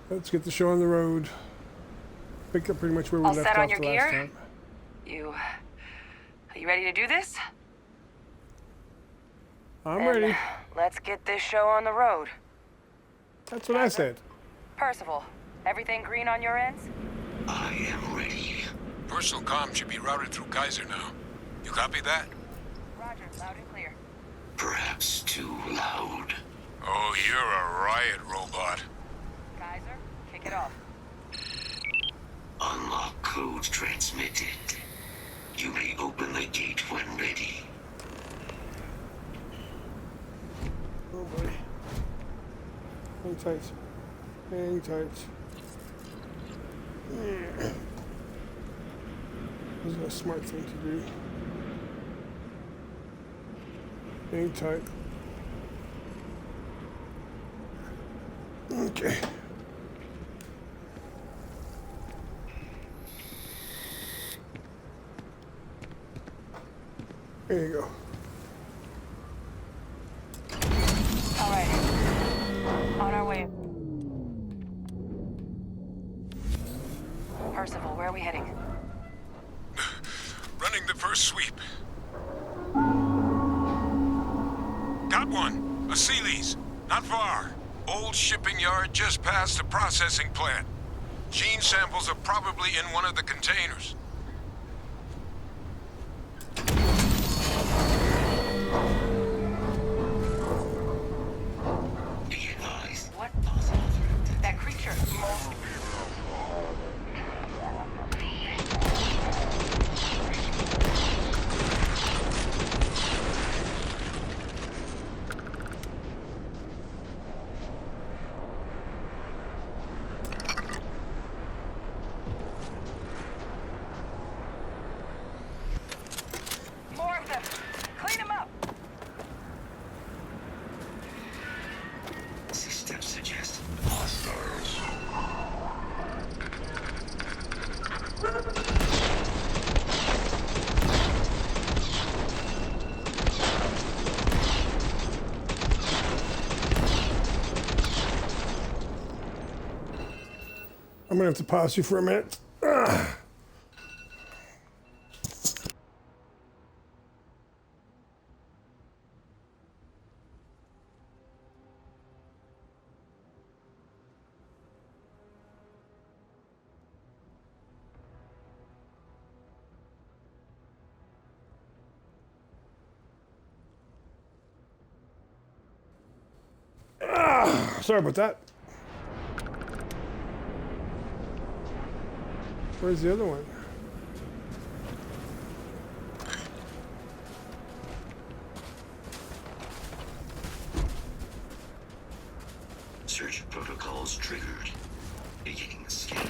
Let's get the show on the road. Pick up pretty much where we All left set on off your the last gear? time. Are you ready to do this? I'm Then ready. Let's get this show on the road. That's what I said. Percival, everything green on your ends? I am ready. Personal comm should be routed through Kaiser now. You copy that? Roger, loud and clear. Perhaps too loud. Oh, you're a riot robot. Kaiser, kick it off. Unlock code transmitted. You may open the gate when ready. Oh boy. Hang tight. Hang tight. Yeah. This is a smart thing to do. Hang tight. Okay. There you go. All right. On our way. Percival, where are we heading? Running the first sweep. Got one. A Sealy's. Not far. Old shipping yard just past the processing plant. Gene samples are probably in one of the containers. Be advised. What? Possible threat. That creature. More of them. Clean them up. Systems suggest hostiles. I'm gonna have to pause you for a minute. Sorry about that. Where's the other one? Search protocols triggered. Beginning scan.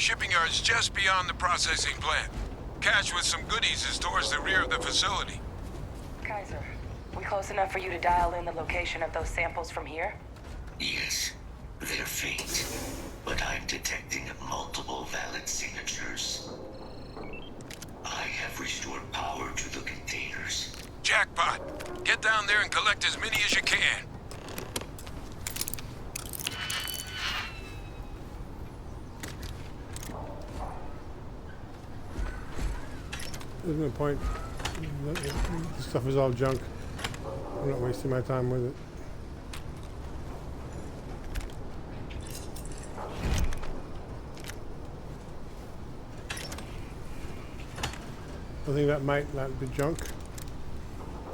shipping yard's just beyond the processing plant. Cache with some goodies is towards the rear of the facility. Kaiser, we close enough for you to dial in the location of those samples from here? Yes, they're faint, but I'm detecting multiple valid signatures. I have restored power to the containers. Jackpot! Get down there and collect as many as you can. There's no point. This stuff is all junk. I'm not wasting my time with it. The thing that might not be junk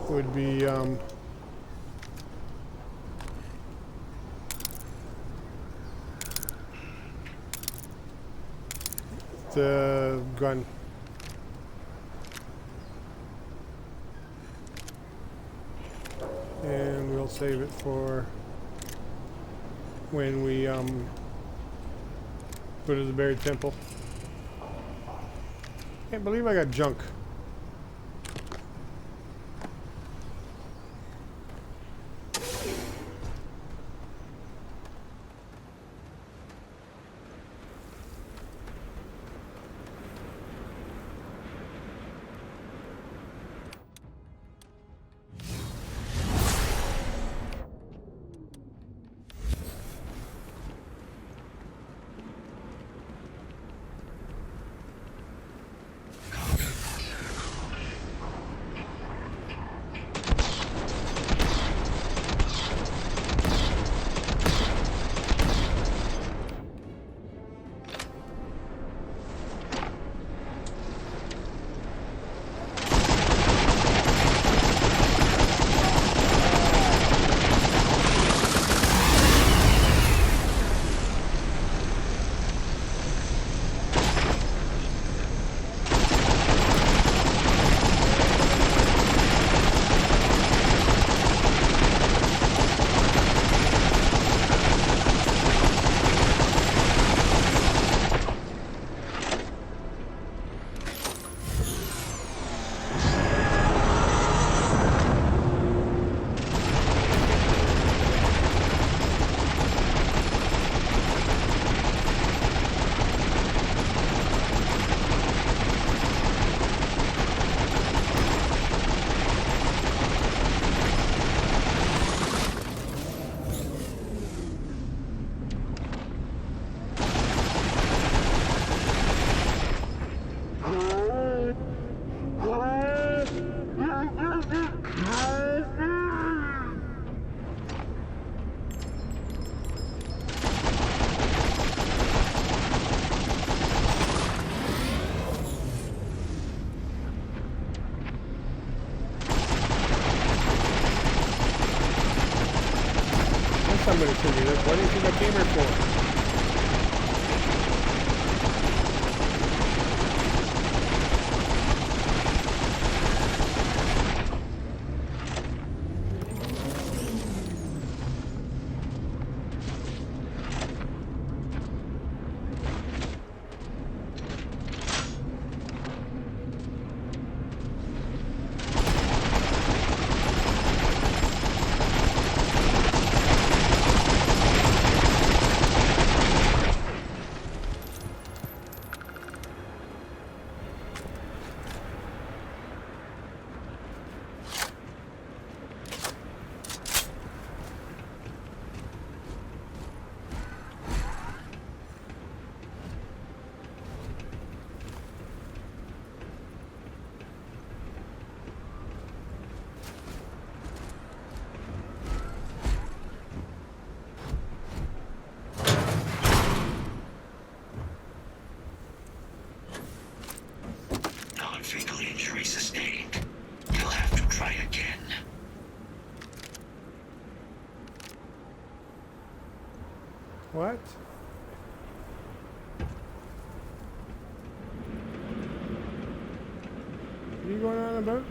would be the gun. And we'll save it for when we go to the buried temple. Can't believe I got junk. Somebody told me this. What do you think I came here for? Non-fatal injury sustained. You'll have to try again. What? Are you going on a boat?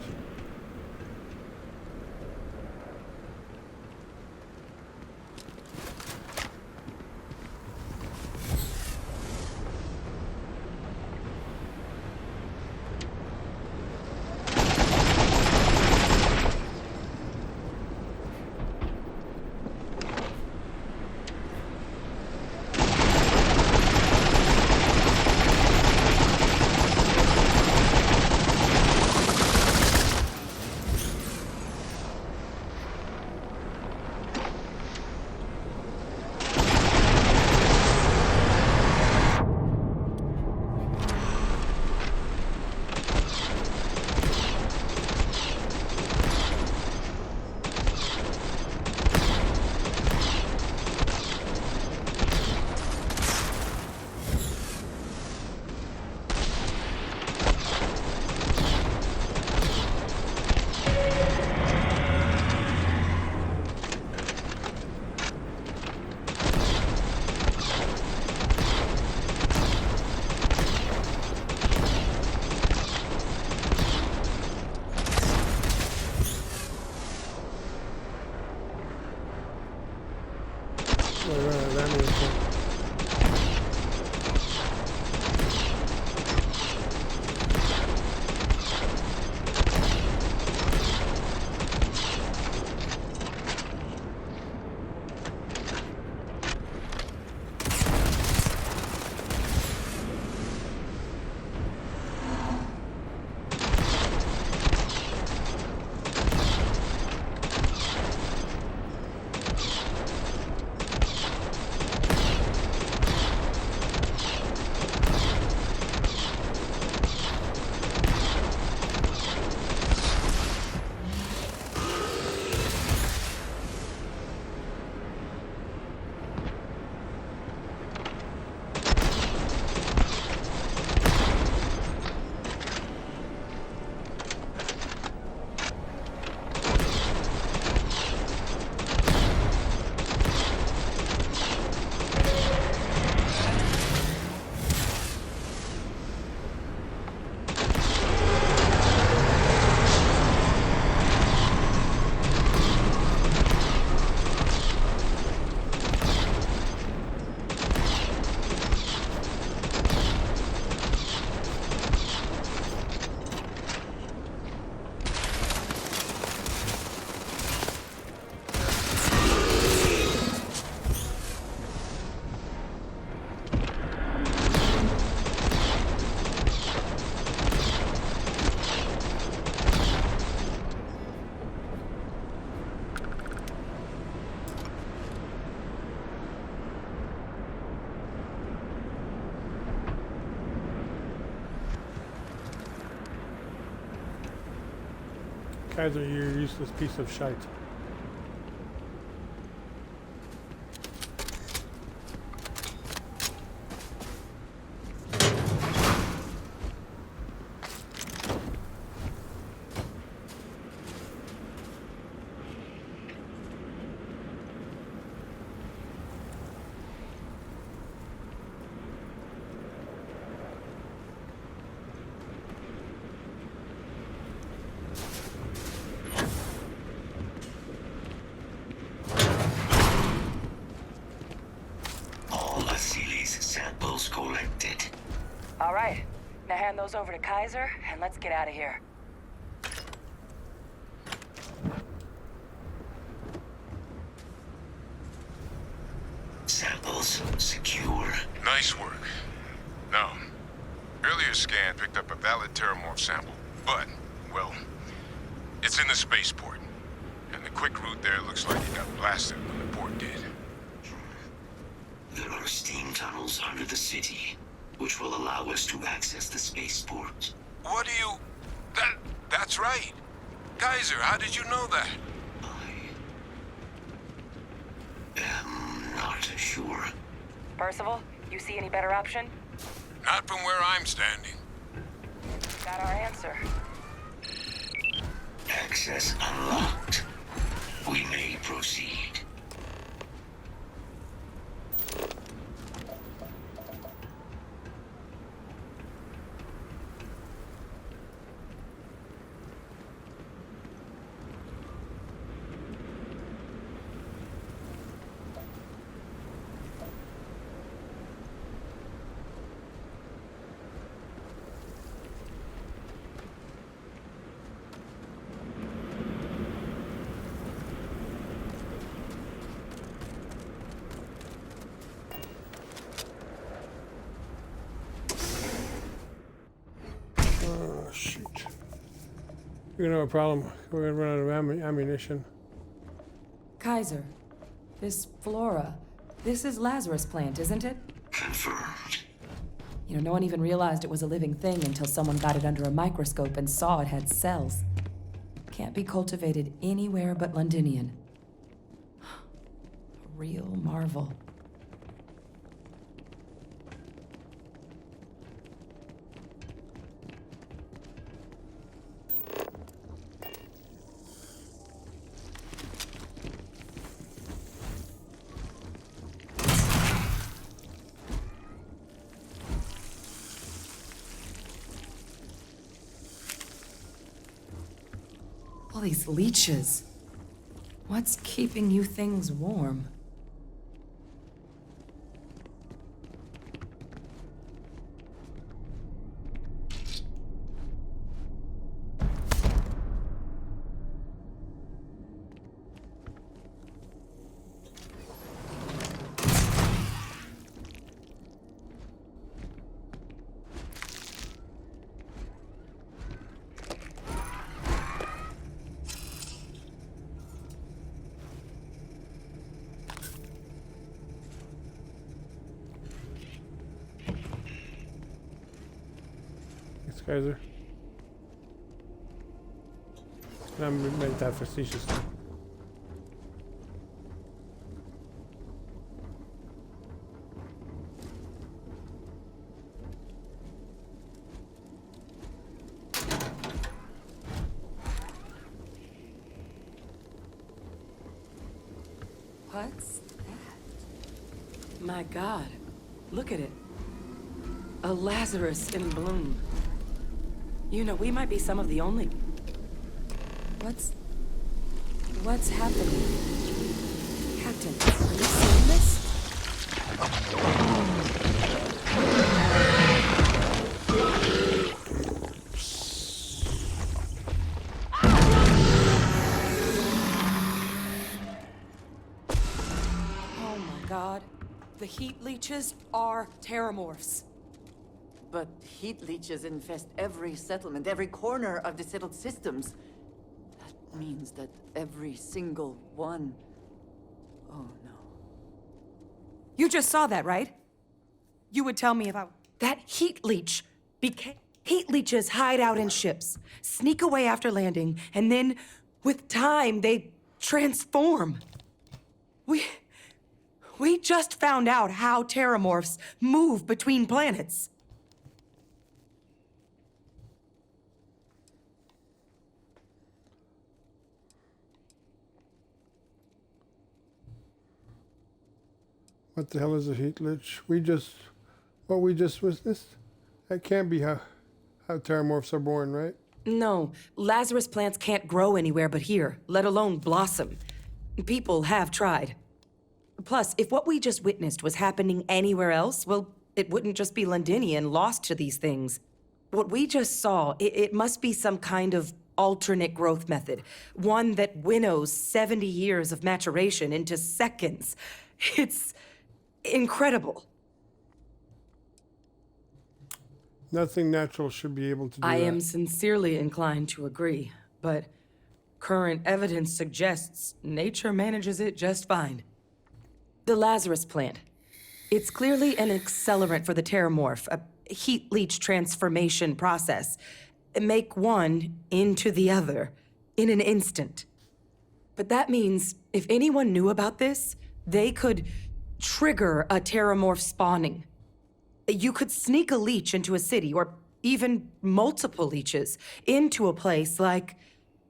Oh, we ran out of ammunition. Kaiser, you useless piece of shite. Samples collected. All right. Now hand those over to Kaiser, and let's get out of here. Samples secure. Nice work. No. Earlier scan picked up a valid terramorph sample, but, well, it's in the spaceport. And the quick route there looks like it got blasted when the port did. There are steam tunnels under the city, which will allow us to access the spaceport. What do you... That's right. Kaiser, how did you know that? I am not sure. Percival, you see any better option? Not from where I'm standing. Got our answer. Access unlocked. We may proceed. Oh, shoot. We're gonna have a problem. We're gonna run out of ammunition. Kaiser, this flora, this is Lazarus plant, isn't it? Confirmed. You know, no one even realized it was a living thing until someone got it under a microscope and saw it had cells. Can't be cultivated anywhere but Londinian. A real marvel. All these leeches. What's keeping you things warm? Kaiser. I meant that facetiously. What's that? My God, look at it. A Lazarus in bloom. You know, we might be some of the only... What's happening? Captain, are you seeing this? Oh my God. The heat leeches are terramorphs. But heat leeches infest every settlement, every corner of the settled systems. That means that every single one... Oh no. You just saw that, right? You would tell me if I... That heat leech became... Heat leeches hide out in ships, sneak away after landing, and then, with time, they transform. We just found out how terramorphs move between planets. What the hell is a heat lich? What we just witnessed? That can't be how terramorphs are born, right? No, Lazarus plants can't grow anywhere but here, let alone blossom. People have tried. Plus, if what we just witnessed was happening anywhere else, well, it wouldn't just be Londinian lost to these things. What we just saw, it must be some kind of alternate growth method. One that winnows 70 years of maturation into seconds. It's incredible. Nothing natural should be able to do I that. am sincerely inclined to agree, but current evidence suggests nature manages it just fine. The Lazarus plant. It's clearly an accelerant for the terramorph, a heat leech transformation process. Make one into the other in an instant. But that means if anyone knew about this, they could trigger a terramorph spawning. You could sneak a leech into a city, or even multiple leeches, into a place like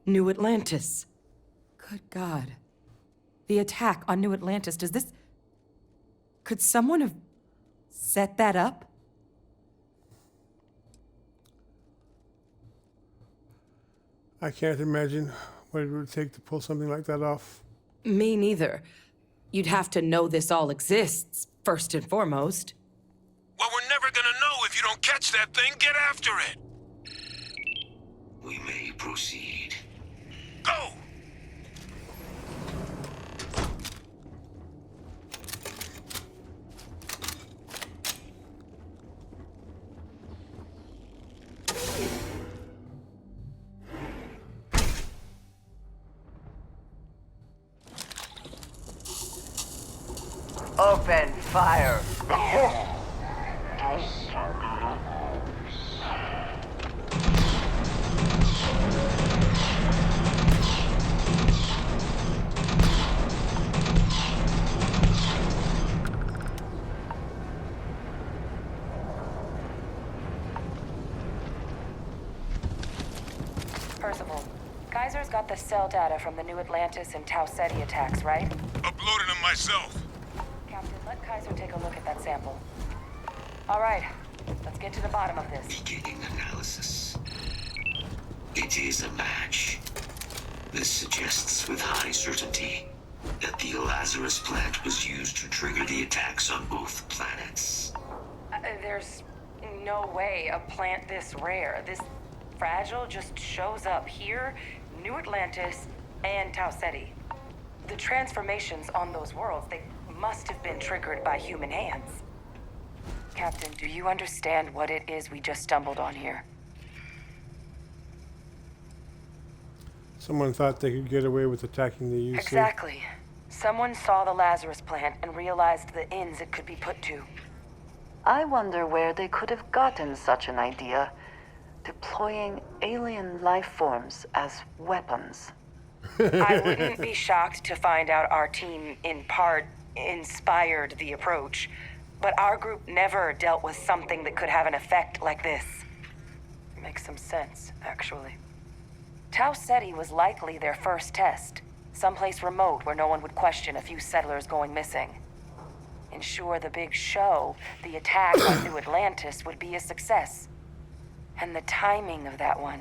New Atlantis. Good God. The attack on New Atlantis, does this... Could someone have set that up? I can't imagine what it would take to pull something like that off. Me neither. You'd have to know this all exists, first and foremost. Well, we're never gonna know if you don't catch that thing. Get after it. We may proceed. Go! Open fire! Percival, Kaiser's got the cell data from the New Atlantis and Tau Ceti attacks, right? Uploaded them myself. Captain, let Kaiser take a look at that sample. All right, let's get to the bottom of this. Beginning analysis. It is a match. This suggests with high certainty that the Lazarus plant was used to trigger the attacks on both planets. There's no way a plant this rare, this fragile, just shows up here, New Atlantis, and Tau Ceti. The transformations on those worlds, they must have been triggered by human hands. Captain, do you understand what it is we just stumbled on here? Someone thought they could get away with attacking the UC. Exactly. Someone saw the Lazarus plant and realized the ends it could be put to. I wonder where they could have gotten such an idea. Deploying alien life forms as weapons. I wouldn't be shocked to find out our team, in part, inspired the approach. But our group never dealt with something that could have an effect like this. Makes some sense, actually. Tau Ceti was likely their first test. Someplace remote where no one would question a few settlers going missing. Ensure the big show, the attack on New Atlantis, would be a success. And the timing of that one.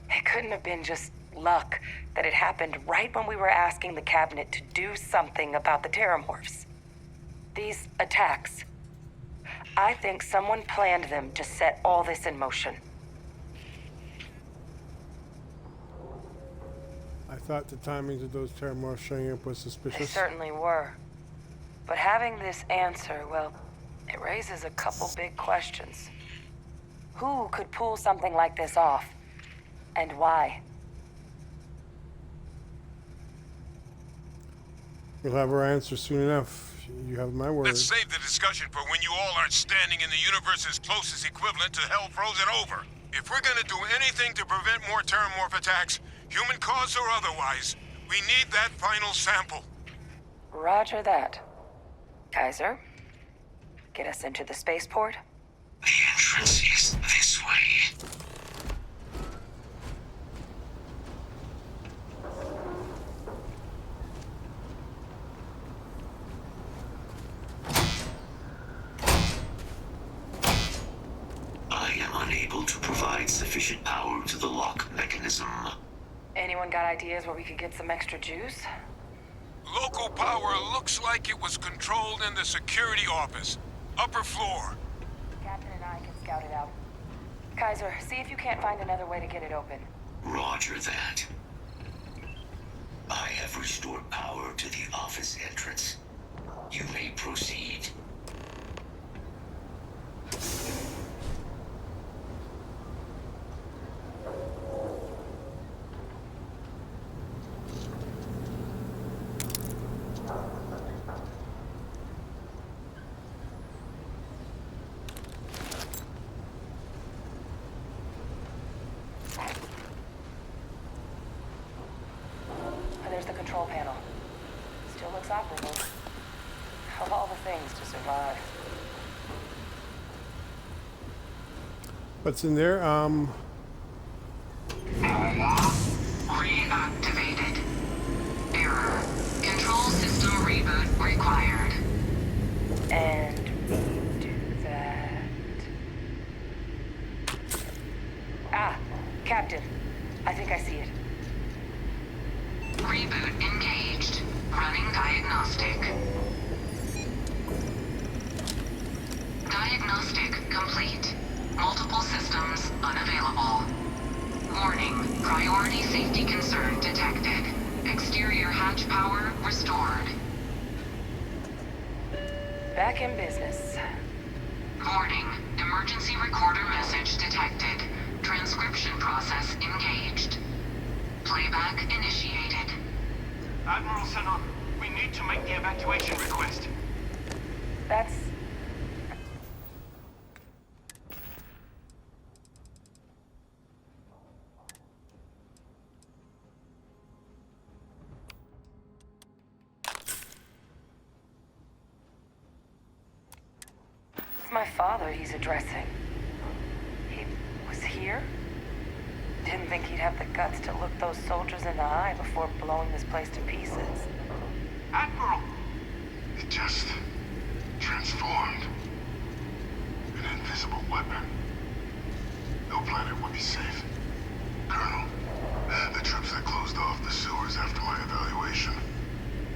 It couldn't have been just luck that it happened right when we were asking the cabinet to do something about the terramorphs. These attacks. I think someone planned them to set all this in motion. I thought the timings of those terramorphs showing up was They suspicious. certainly were. But having this answer, well, it raises a couple big questions. Who could pull something like this off? And why? We'll have our answer soon enough. You have my word. Let's save the discussion for when you all aren't standing in the universe's closest equivalent to hell frozen over. If we're gonna do anything to prevent more terramorph attacks, human cause or otherwise, we need that final sample. Roger that. Kaiser, get us into the spaceport? The entrance is this way. I am unable to provide sufficient power to the lock mechanism. Anyone got ideas where we could get some extra juice? Local power looks like it was controlled in the security office. Upper floor. Captain and I can scout it out. Kaiser, see if you can't find another way to get it open. Roger that. I have restored power to the office entrance. You may proceed. There's the control panel. Still looks operable. Of all the things to survive. What's in there? Reactivated. Error. Control system reboot required. And we do that. Ah, Captain. I think I see it. Reboot engaged. Running diagnostic. Diagnostic complete. Multiple systems unavailable. Warning. Priority safety concern detected. Exterior hatch power restored. Back in business. Warning. Emergency recorder message detected. Transcription process engaged. Playback initiated. Admiral Senon, we need to make the evacuation request. That's... It's my father he's addressing. He was here? Didn't think he'd have the guts to look those soldiers in the eye before blowing this place to pieces. Admiral! It just transformed. An invisible weapon. No planet would be safe. Colonel, the troops that closed off the sewers after my evaluation,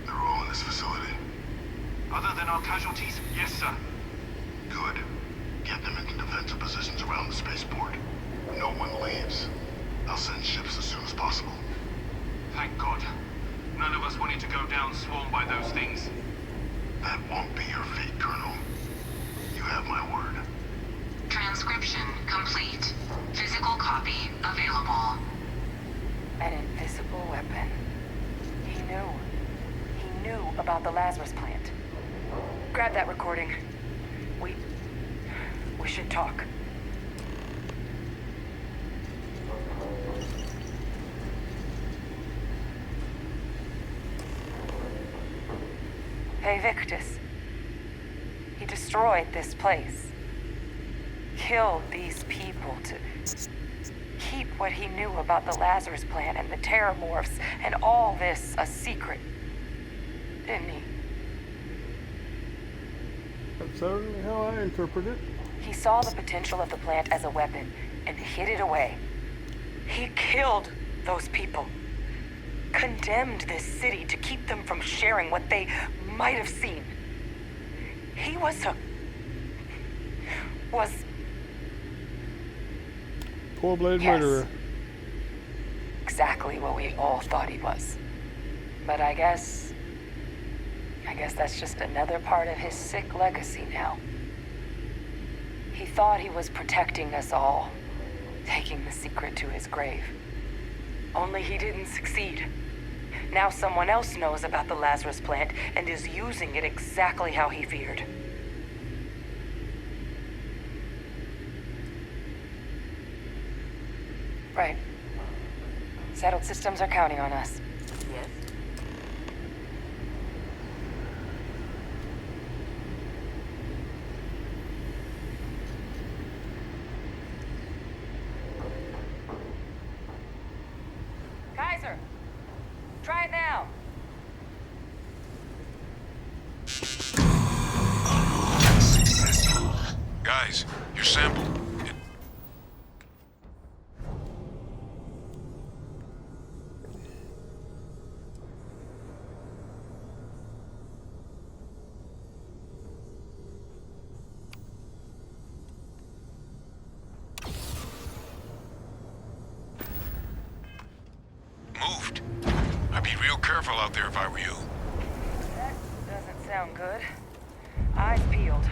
they're all in this facility. Other than our casualties, yes, sir. Good. Get them into defensive positions around the spaceport. No one leaves. I'll send ships as soon as possible. Thank God. None of us wanted to go down swarmed by those things. That won't be your fate, Colonel. You have my word. Transcription complete. Physical copy available. An invisible weapon. He knew. He knew about the Lazarus plant. Grab that recording. We should talk. Victus. He destroyed this place. Killed these people to keep what he knew about the Lazarus plant and the Terramorphs and all this a secret. Didn't he? That's certainly how I interpret it. He saw the potential of the plant as a weapon and hid it away. He killed those people. Condemned this city to keep them from sharing what they might have seen. He was Cold-blooded Yes. murderer. exactly what we all thought he was. But I guess that's just another part of his sick legacy now. He thought he was protecting us all, taking the secret to his grave. Only he didn't succeed. Now someone else knows about the Lazarus plant and is using it exactly how he feared. Right. Settled systems are counting on us. Yes? Kaiser! Try it now! Guys, your sample. Moved. I'd be real careful out there if I were you. That doesn't sound good. Eyes peeled.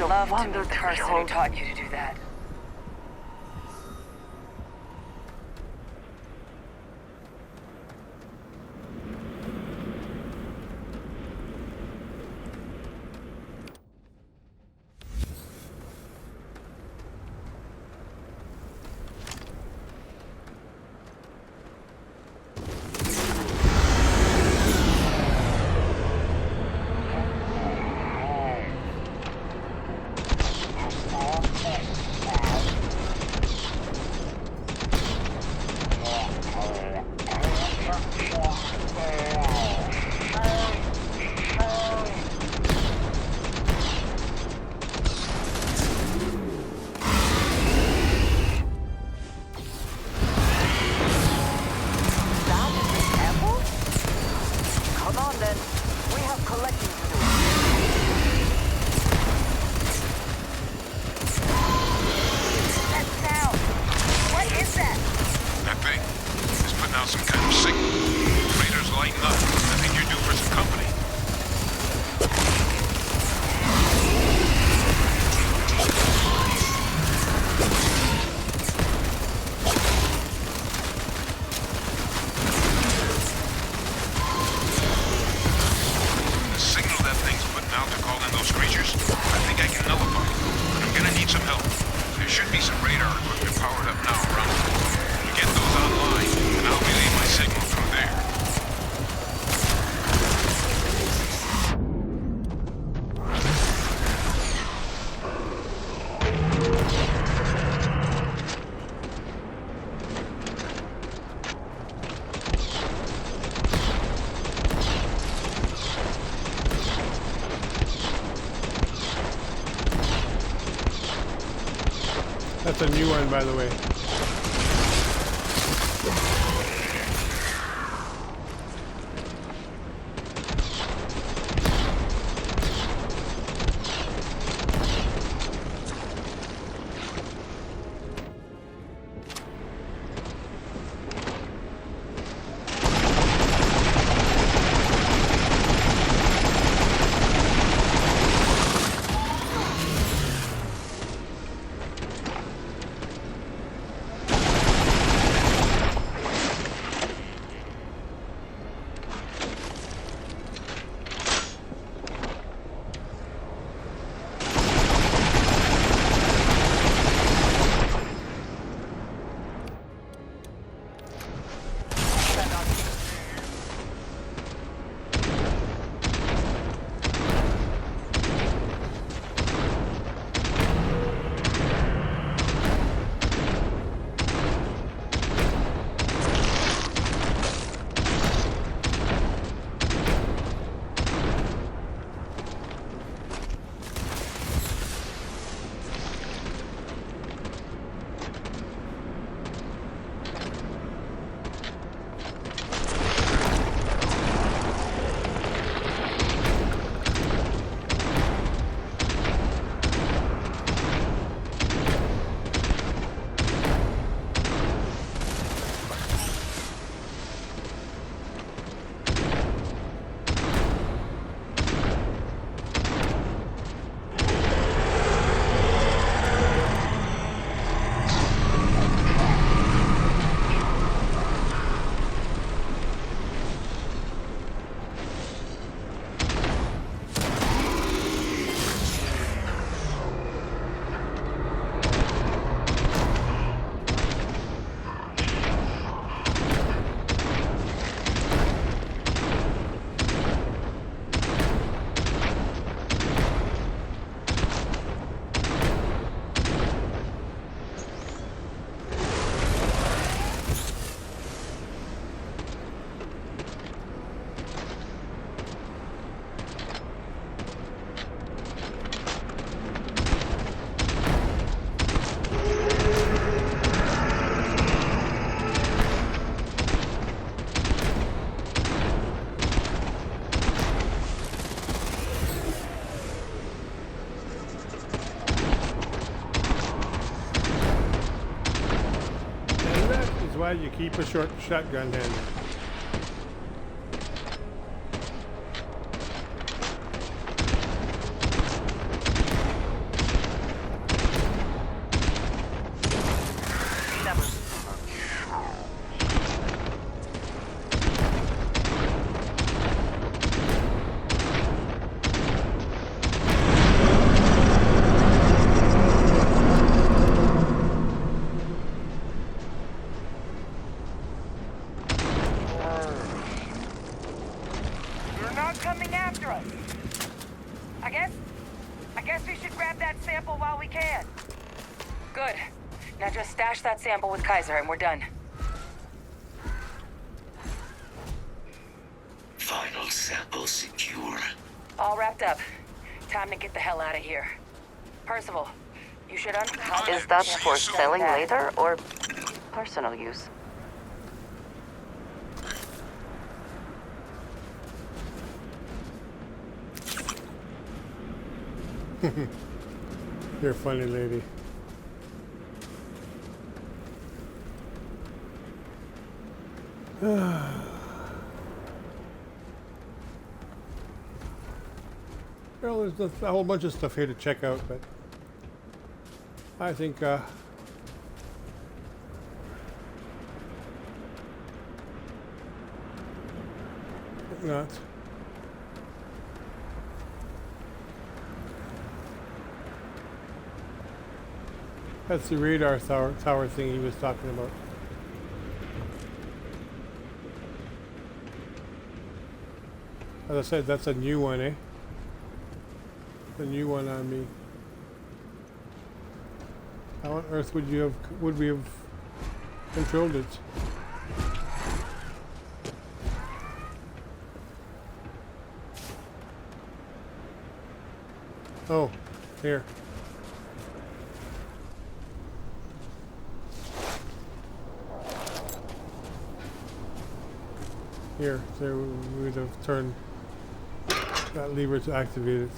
I'd love to meet the person who taught you to do that. That's a new one, by the way. You keep a short shotgun handy. They're not coming after us. I guess we should grab that sample while we can. Good. Now just stash that sample with Kaiser and we're done. Final sample secure. All wrapped up. Time to get the hell out of here. Percival, you should Is that for selling later or personal use? You're a funny lady. Well, there's a whole bunch of stuff here to check out, but I think not. That's the radar tower thing he was talking about. As I said, that's a new one, eh? The new one on me. How on earth would we have controlled it? Oh, here. Here, there we would have turned that lever to activate it.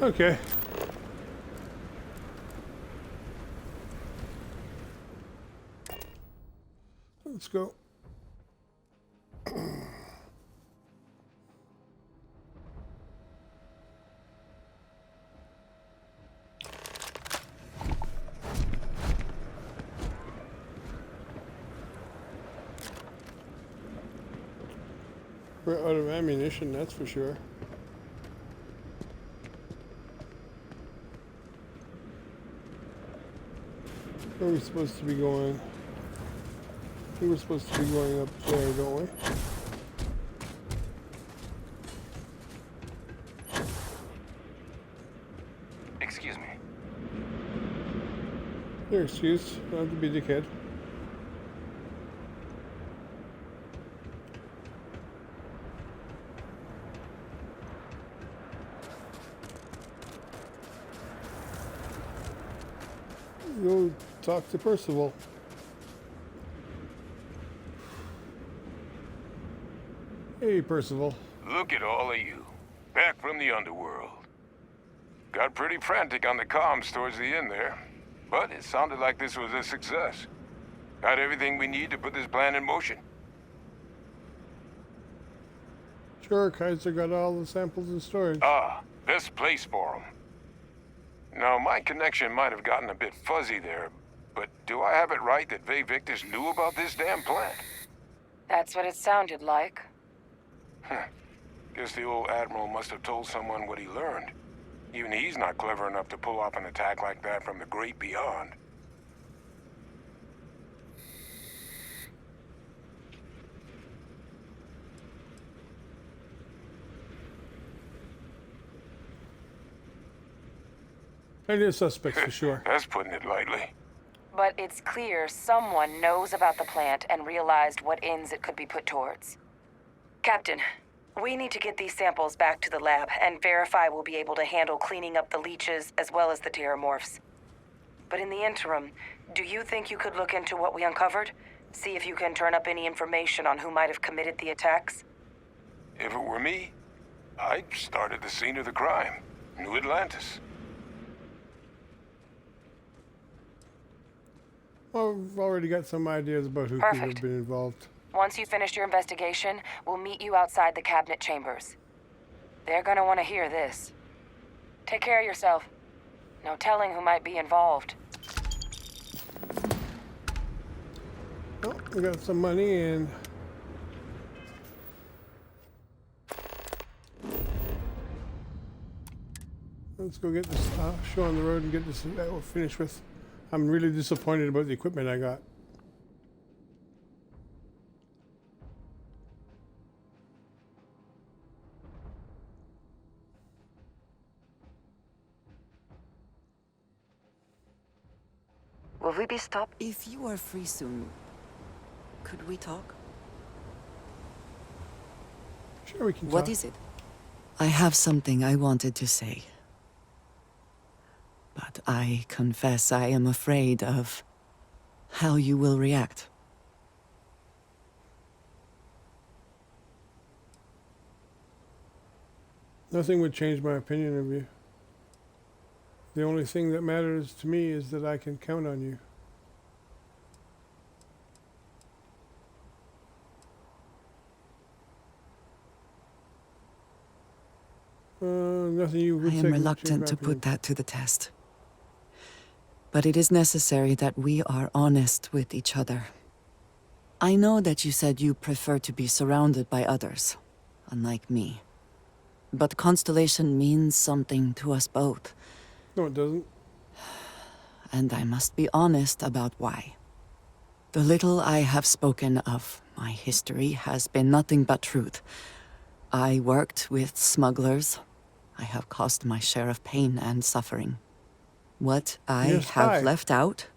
Okay. Let's go. We're out of ammunition, that's for sure. Where are we supposed to be going? We were supposed to be going up there, don't we? Excuse me. Your excuse, don't have to be a dickhead. Go talk to Percival. Hey, Percival. Look at all of you. Back from the underworld. Got pretty frantic on the comms towards the end there. But it sounded like this was a success. Got everything we need to put this plan in motion. Sure, Kaiser got all the samples in storage. Best place for them. Now, my connection might have gotten a bit fuzzy there, but do I have it right that Vay Victus knew about this damn plant? That's what it sounded like. Guess the old Admiral must have told someone what he learned. Even he's not clever enough to pull off an attack like that from the great beyond. Plenty of suspects for sure. That's putting it lightly. But it's clear someone knows about the plant and realized what ends it could be put towards. Captain, We need to get these samples back to the lab and verify we'll be able to handle cleaning up the leeches as well as the terramorphs. But in the interim, do you think you could look into what we uncovered? See if you can turn up any information on who might have committed the attacks? If it were me, I'd start at the scene of the crime. New Atlantis. Well, I've already got some ideas about who could have been involved. Once you've finished your investigation, we'll meet you outside the cabinet chambers. They're gonna want to hear this. Take care of yourself. No telling who might be involved. Well, we got some money and let's go get this show on the road and get this finished with. I'm really disappointed about the equipment I got. Will we be stopped? If you are free soon, could we talk? Sure, we can talk. What is it? I have something I wanted to say. But I confess I am afraid of how you will react. Nothing would change my opinion of you. The only thing that matters to me is that I can count on you. Nothing you would say. I would am change reluctant my to opinion. put that to the test. But it is necessary that we are honest with each other. I know that you said you prefer to be surrounded by others, unlike me. But Constellation means something to us both. No, it doesn't. And I must be honest about why. The little I have spoken of my history has been nothing but truth. I worked with smugglers. I have caused my share of pain and suffering. What I You're a spy. have left out,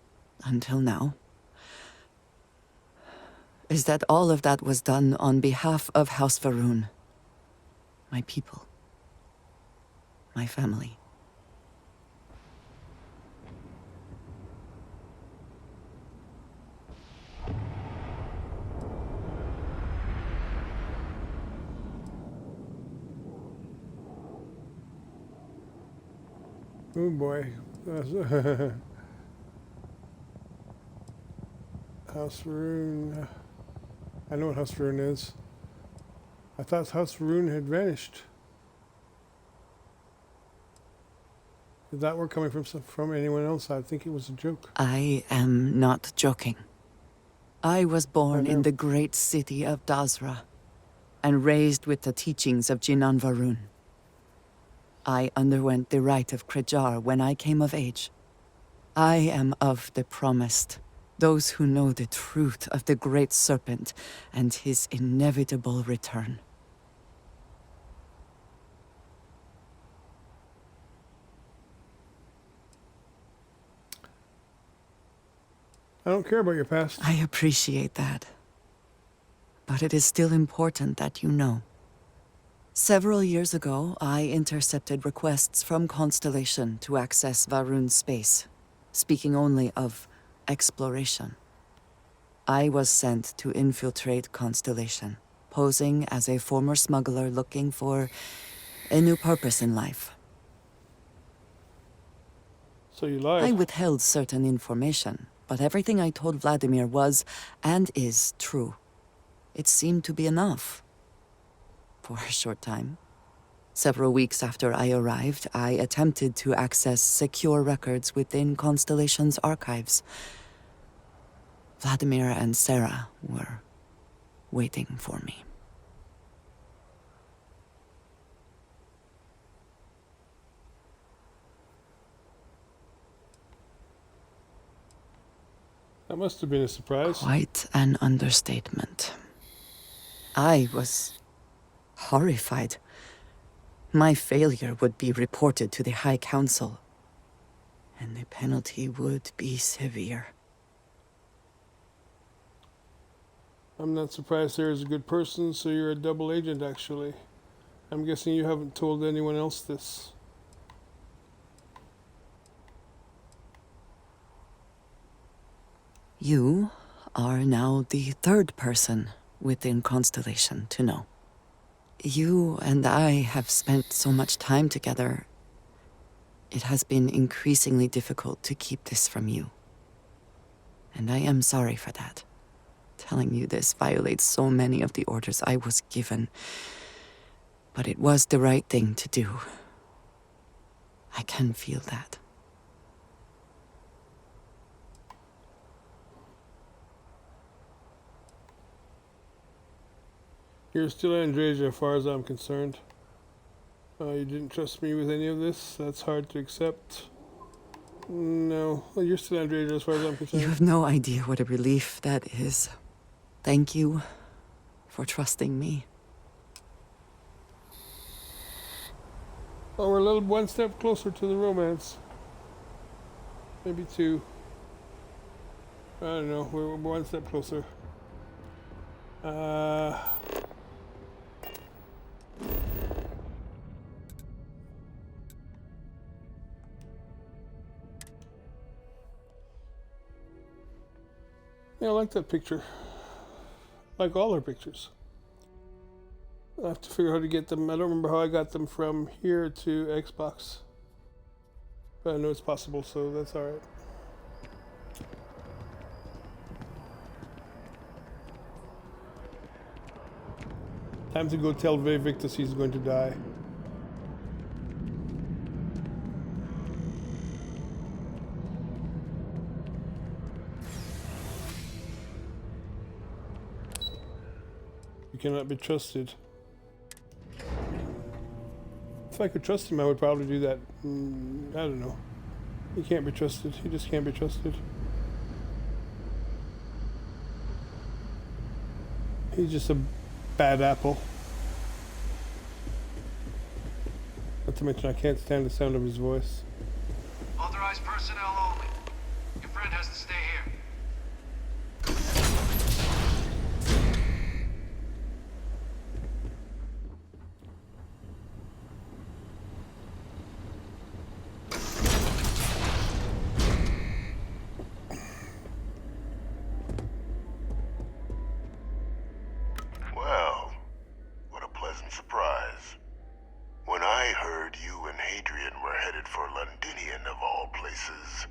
until now, is that all of that was done on behalf of House Varun. My people. My family. Oh boy. House Varun. I know what House Varun is. I thought House Varun had vanished. Is that word coming from anyone else? I think it was a joke. I am not joking. I was born I know. in the great city of Dazra, and raised with the teachings of Jinan Varun. I underwent the rite of Krejar when I came of age. I am of the promised, those who know the truth of the Great Serpent and his inevitable return. I don't care about your past. I appreciate that. But it is still important that you know. Several years ago, I intercepted requests from Constellation to access Varun's space, speaking only of exploration. I was sent to infiltrate Constellation, posing as a former smuggler looking for a new purpose in life. So you lied. I withheld certain information, but everything I told Vladimir was, and is, true. It seemed to be enough. For a short time. Several weeks after I arrived, I attempted to access secure records within Constellation's archives. Vladimir and Sarah were waiting for me. That must have been a surprise. Quite an understatement. I was horrified. My failure would be reported to the High Council, and the penalty would be severe. I'm not surprised Sarah's a good person, so you're a double agent, actually. I'm guessing you haven't told anyone else this. You are now the third person within Constellation to know. You and I have spent so much time together. It has been increasingly difficult to keep this from you. And I am sorry for that. Telling you this violates so many of the orders I was given. But it was the right thing to do. I can feel that. You're still Andreja, as far as I'm concerned. You didn't trust me with any of this. That's hard to accept. No, well, you're still Andreja, as far as I'm concerned. You have no idea what a relief that is. Thank you for trusting me. Oh, we're a little one step closer to the romance. Maybe two. I don't know. We're one step closer. Yeah, I like that picture. Like all her pictures. I have to figure out how to get them. I don't remember how I got them from here to Xbox. But I know it's possible, so that's alright. Time to go tell Victus he's going to die. You cannot be trusted. If I could trust him, I would probably do that. I don't know. He can't be trusted. He just can't be trusted. He's just a bad apple. Not to mention I can't stand the sound of his voice. Authorized personnel only. Your friend has to stay here. Well, what a pleasant surprise. When I heard you and Hadrian were headed for Londinian of all places,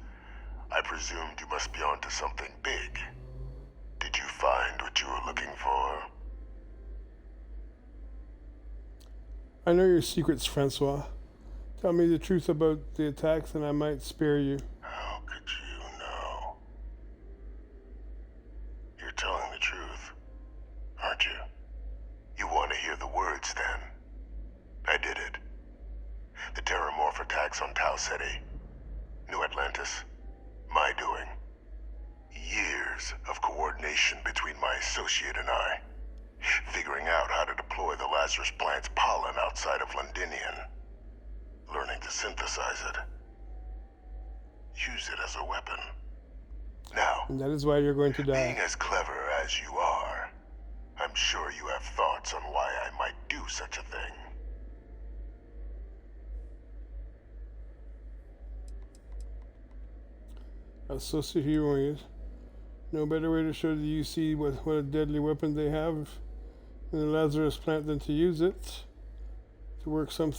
I presumed you must be onto something big. Did you find what you were looking for? I know your secrets, Francois. Tell me the truth about the attacks and I might spare you. How could you know? You're telling the truth, aren't you? You want to hear the words, then? I did it. The Terramorph attacks on Tau Ceti, New Atlantis, my doing. Years of coordination between my associate and I, figuring out how to deploy the Lazarus plant's pollen outside of Londinian, learning to synthesize it, use it as a weapon. Now, And that is why you're going to being die. as clever as you are, I'm sure you have thoughts on why I might do such a thing. Associate heroing it. No better way to show the UC what a deadly weapon they have in the Lazarus plant than to use it. To work on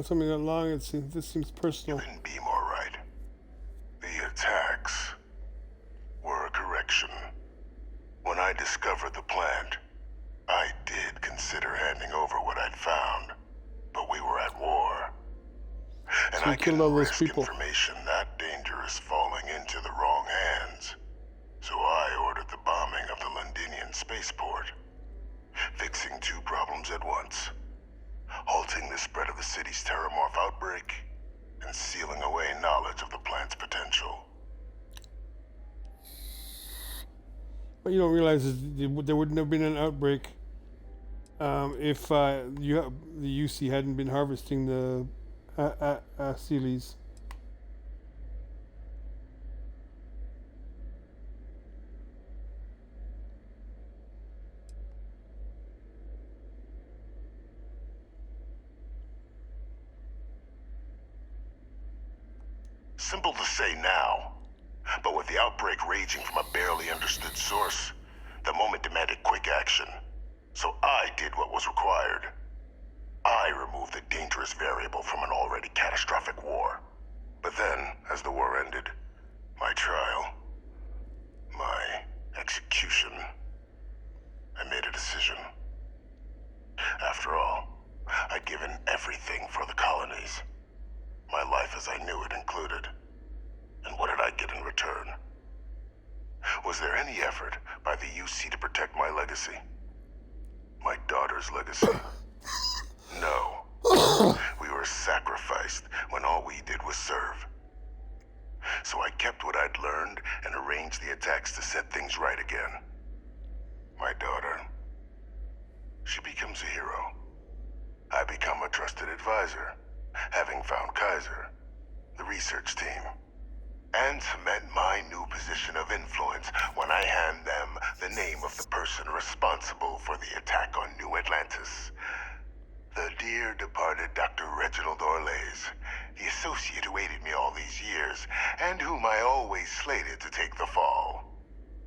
something that long, this seems personal. Couldn't be more right. The attacks were a correction. When I discovered the plant, I did consider handing over what I'd found, but we were at war. And So you I killed couldn't all those risk people. information that dangerous falling into the wrong hands. So I ordered the bombing of the Londinian spaceport, fixing two problems at once. Halting the spread of the city's Terramorph outbreak, and sealing away knowledge of the plant's potential. What you don't realize is there wouldn't have been an outbreak if the UC hadn't been harvesting the Sealies. Simple to say now. But with the outbreak raging from a barely understood source, the moment demanded quick action. So I did what was required. I removed the dangerous variable from an already catastrophic war. But then, as the war ended, my trial, my execution, I made a decision. After all, I'd given everything for the colonies. My life as I knew it included. And what did I get in return? Was there any effort by the UC to protect my legacy? My daughter's legacy? No. We were sacrificed when all we did was serve. So I kept what I'd learned and arranged the attacks to set things right again. My daughter, she becomes a hero. I become a trusted advisor, having found Kaiser, the research team, and cement my new position of influence when I hand them the name of the person responsible for the attack on New Atlantis. The dear departed Dr. Reginald Orlays, the associate who aided me all these years, and whom I always slated to take the fall.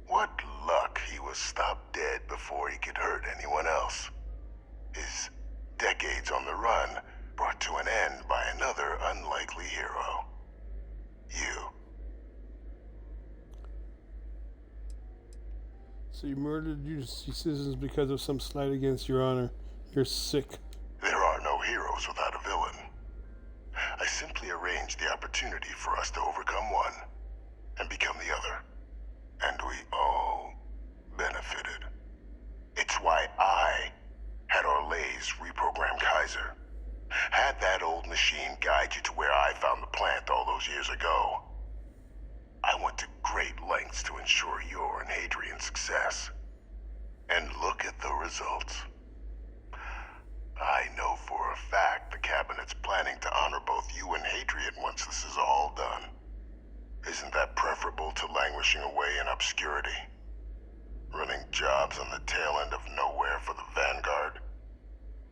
What luck he was stopped dead before he could hurt anyone else. His decades on the run brought to an end by another unlikely hero. You. So you murdered UC citizens because of some slight against your honor. You're sick. There are no heroes without a villain. I simply arranged the opportunity for us to overcome one and become the other. And we all benefited. It's why I had Orlays reprogram Kaiser. Had that old machine guide you to where I found the plant all those years ago. I went to great lengths to ensure your and Hadrian's success. And look at the results. I know for a fact the Cabinet's planning to honor both you and Hadrian once this is all done. Isn't that preferable to languishing away in obscurity? Running jobs on the tail end of nowhere for the Vanguard?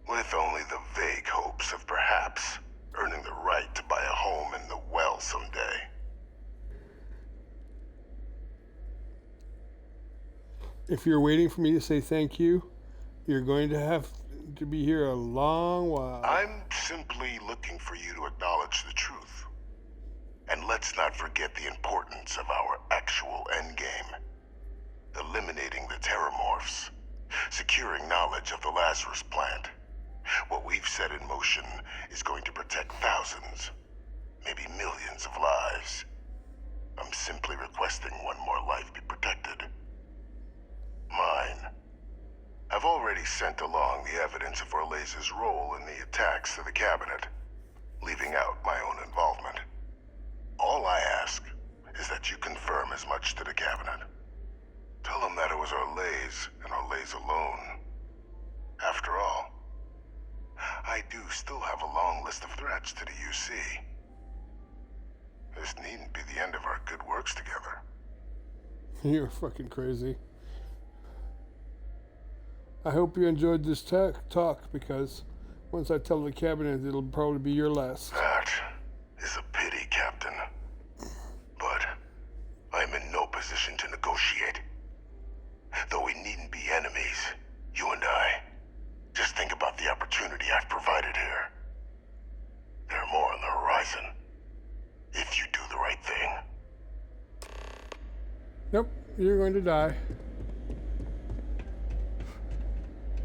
With only the vague hopes of perhaps earning the right to buy a home in the well someday. If you're waiting for me to say thank you, you're going to have to be here a long while. I'm simply looking for you to acknowledge the truth. And let's not forget the importance of our actual endgame. Eliminating the terramorphs. Securing knowledge of the Lazarus plant. What we've set in motion is going to protect thousands, maybe millions of lives. I'm simply requesting one more life be protected. Mine. I've already sent along the evidence of Orlays' role in the attacks to the Cabinet, leaving out my own involvement. All I ask is that you confirm as much to the Cabinet. Tell them that it was Orlays and Orlays alone. After all, I do still have a long list of threats to the UC. This needn't be the end of our good works together. You're fucking crazy. I hope you enjoyed this talk, because once I tell the Cabinet, it'll probably be your last. That is a pity, Captain. But I'm in no position to negotiate. Though we needn't be enemies, you and I. Just think about the opportunity I've provided here. There are more on the horizon. If you do the right thing. Nope, you're going to die.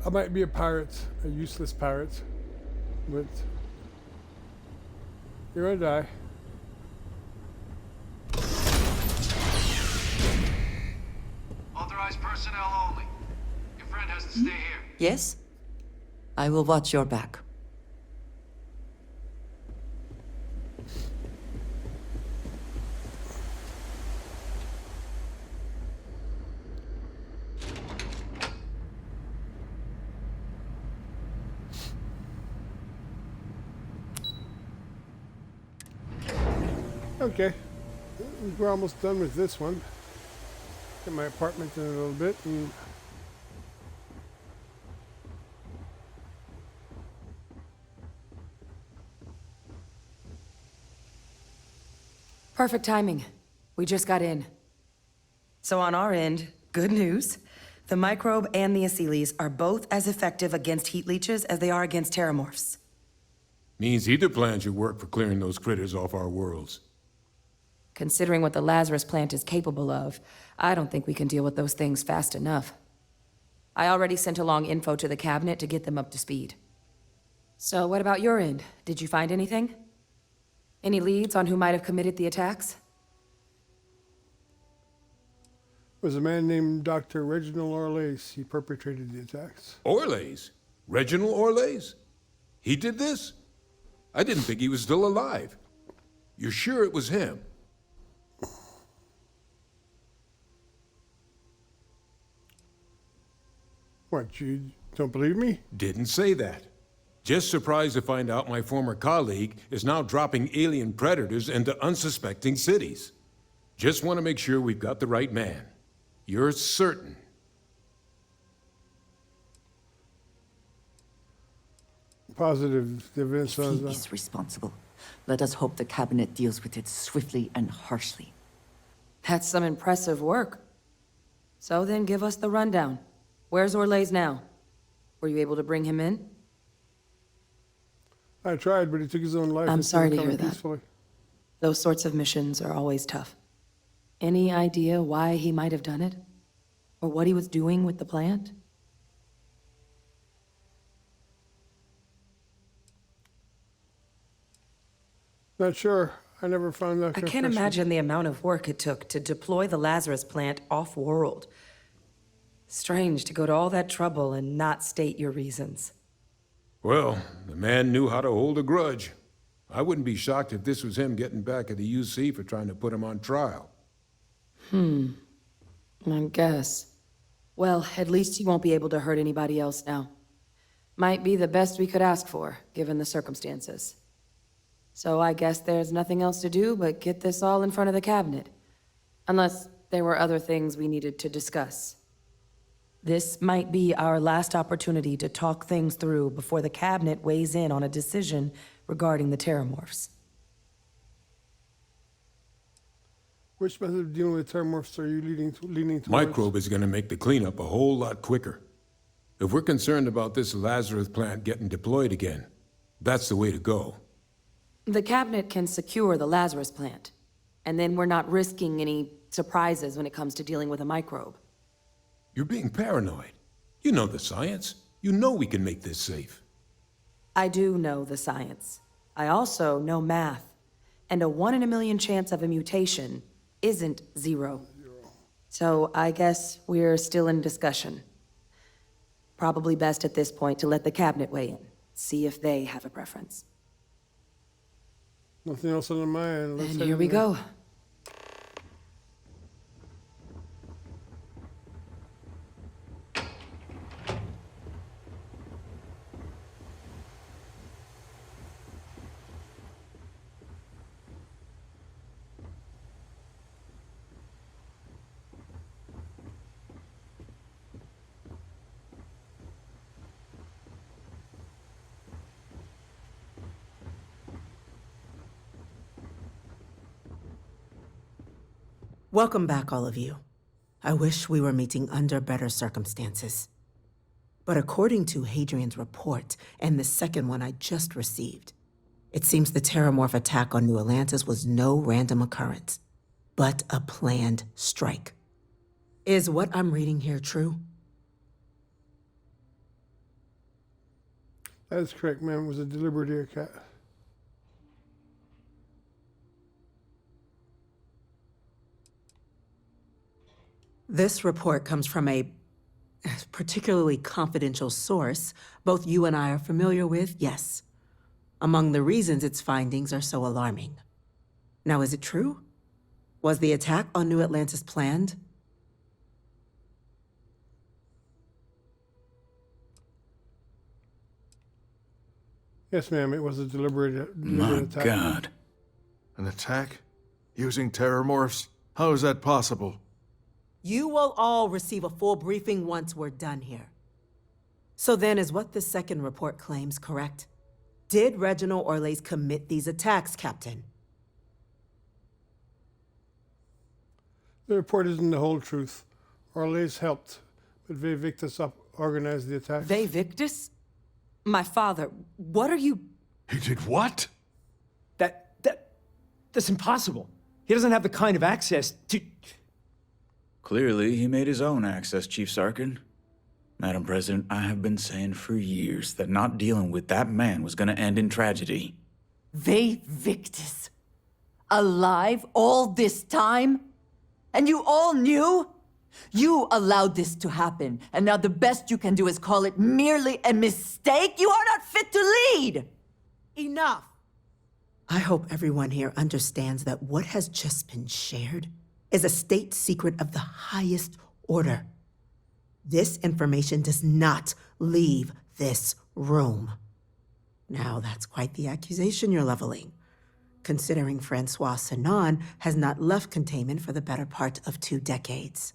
I might be a pirate, a useless pirate, but you're going to die. Authorized personnel only. Your friend has to stay here. Yes? I will watch your back. Okay, we're almost done with this one. Get my apartment in a little bit and Perfect timing. We just got in. So on our end, good news. The microbe and the acyles are both as effective against heat leeches as they are against terramorphs. Means either plan should work for clearing those critters off our worlds. Considering what the Lazarus plant is capable of, I don't think we can deal with those things fast enough. I already sent along info to the cabinet to get them up to speed. So what about your end? Did you find anything? Any leads on who might have committed the attacks? Was a man named Dr. Reginald Orlace. He perpetrated the attacks. Orlace? Reginald Orlace? He did this? I didn't think he was still alive. You're sure it was him? What, you don't believe me? Didn't say that. Just surprised to find out my former colleague is now dropping alien predators into unsuspecting cities. Just want to make sure we've got the right man. You're certain? Positive the events If on he is responsible, let us hope the cabinet deals with it swiftly and harshly. That's some impressive work. So then give us the rundown. Where's Orlace now? Were you able to bring him in? I tried, but he took his own life. I'm instead sorry of to coming hear that. peacefully. Those sorts of missions are always tough. Any idea why he might have done it? Or what he was doing with the plant? Not sure. I never found that. I can't imagine the amount of work it took to deploy the Lazarus plant off-world. Strange to go to all that trouble and not state your reasons. Well, the man knew how to hold a grudge. I wouldn't be shocked if this was him getting back at the UC for trying to put him on trial. I guess. Well, at least he won't be able to hurt anybody else now. Might be the best we could ask for, given the circumstances. So I guess there's nothing else to do but get this all in front of the cabinet. Unless there were other things we needed to discuss. This might be our last opportunity to talk things through before the cabinet weighs in on a decision regarding the terramorphs. Which method of dealing with terramorphs are you leaning towards? Microbe is going to make the cleanup a whole lot quicker. If we're concerned about this Lazarus plant getting deployed again, that's the way to go. The cabinet can secure the Lazarus plant, and then we're not risking any surprises when it comes to dealing with a microbe. You're being paranoid. You know the science. You know we can make this safe. I do know the science. I also know math. And a 1 in a million chance of a mutation isn't 0. So I guess we're still in discussion. Probably best at this point to let the cabinet weigh in, see if they have a preference. Nothing else on my end. Let's And head here in we there. go. Welcome back, all of you. I wish we were meeting under better circumstances. But according to Hadrian's report, and the second one I just received, it seems the Terramorph attack on New Atlantis was no random occurrence, but a planned strike. Is what I'm reading here true? That is correct, ma'am. It was a deliberate attack. This report comes from a particularly confidential source both you and I are familiar with, yes. Among the reasons its findings are so alarming. Now, is it true? Was the attack on New Atlantis planned? Yes, ma'am. It was a deliberate My attack. God. An attack? Using terramorphs? How is that possible? You will all receive a full briefing once we're done here. So then, is what the second report claims correct? Did Reginald Orlace commit these attacks, Captain? The report isn't the whole truth. Orle's helped, but Victus organized the attacks. Victus? My father, what are you... He did what? That's impossible. He doesn't have the kind of access to... Clearly, he made his own access, Chief Sarkin. Madam President, I have been saying for years that not dealing with that man was gonna end in tragedy. Victus? Alive all this time? And you all knew? You allowed this to happen, and now the best you can do is call it merely a mistake? You are not fit to lead! Enough! I hope everyone here understands that what has just been shared is a state secret of the highest order. This information does not leave this room. Now, that's quite the accusation you're leveling, considering Francois Sinon has not left containment for the better part of 2 decades.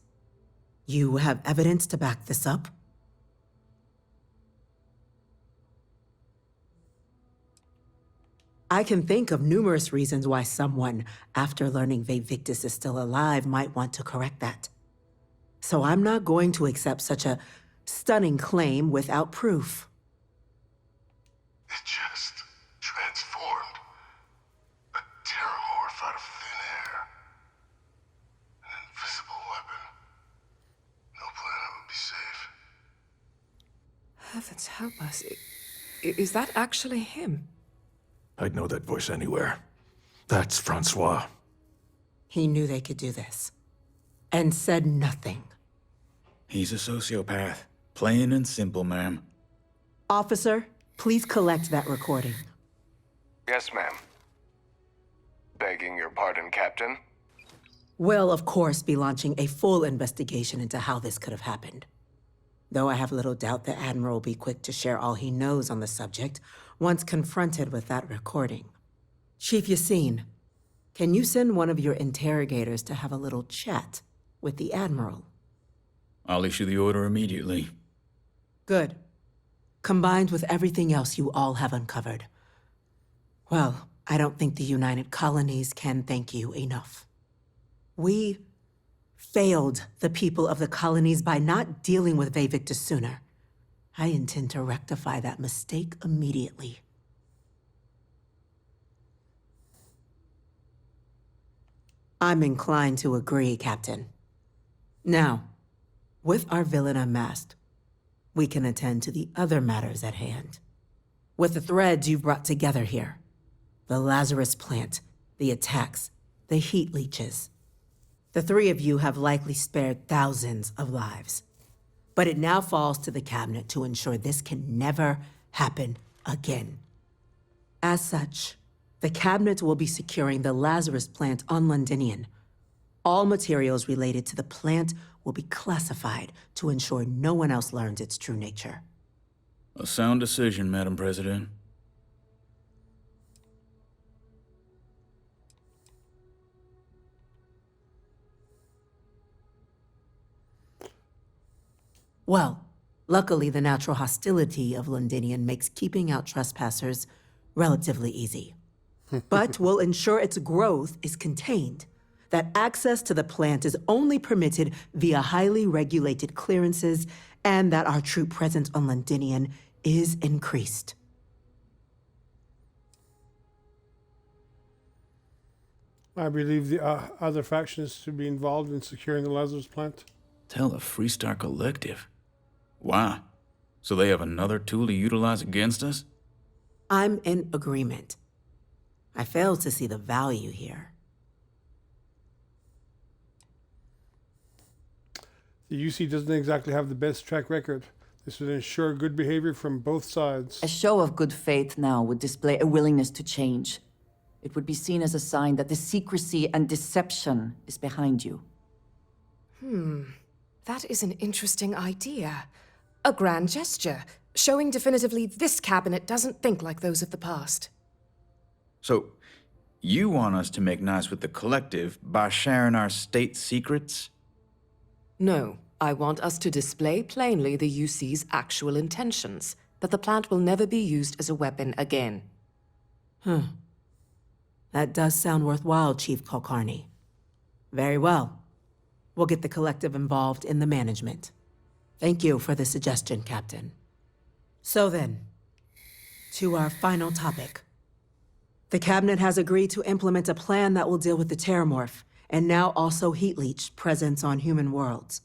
You have evidence to back this up? I can think of numerous reasons why someone, after learning Victus is still alive, might want to correct that. So I'm not going to accept such a stunning claim without proof. It just transformed. A terramorph out of thin air. An invisible weapon. No planet would be safe. Heavens help us. Is that actually him? I'd know that voice anywhere. That's Francois. He knew they could do this, and said nothing. He's a sociopath. Plain and simple, ma'am. Officer, please collect that recording. Yes, ma'am. Begging your pardon, Captain. We'll, of course, be launching a full investigation into how this could have happened. Though I have little doubt the Admiral will be quick to share all he knows on the subject once confronted with that recording. Chief Yassine, can you send one of your interrogators to have a little chat with the Admiral? I'll issue the order immediately. Good. Combined with everything else you all have uncovered. Well, I don't think the United Colonies can thank you enough. We failed the people of the colonies by not dealing with Victus sooner. I intend to rectify that mistake immediately. I'm inclined to agree, Captain. Now, with our villain unmasked, we can attend to the other matters at hand. With the threads you've brought together here, the Lazarus plant, the attacks, the heat leeches, the 3 of you have likely spared thousands of lives. But it now falls to the Cabinet to ensure this can never happen again. As such, the Cabinet will be securing the Lazarus plant on Londinian. All materials related to the plant will be classified to ensure no one else learns its true nature. A sound decision, Madam President. Well, luckily the natural hostility of Londinian makes keeping out trespassers relatively easy. But will ensure its growth is contained, that access to the plant is only permitted via highly regulated clearances, and that our troop presence on Londinian is increased. I believe the other factions should be involved in securing the Lazarus plant. Tell the Freestar Collective. Why? So they have another tool to utilize against us? I'm in agreement. I fail to see the value here. The UC doesn't exactly have the best track record. This would ensure good behavior from both sides. A show of good faith now would display a willingness to change. It would be seen as a sign that the secrecy and deception is behind you. That is an interesting idea. A grand gesture, showing definitively this cabinet doesn't think like those of the past. So, you want us to make nice with the Collective by sharing our state secrets? No, I want us to display plainly the UC's actual intentions, that the plant will never be used as a weapon again. That does sound worthwhile, Chief Kulkarni. Very well. We'll get the collective involved in the management. Thank you for the suggestion, Captain. So then, to our final topic. The Cabinet has agreed to implement a plan that will deal with the Terramorph, and now also Heat Leech presence on human worlds.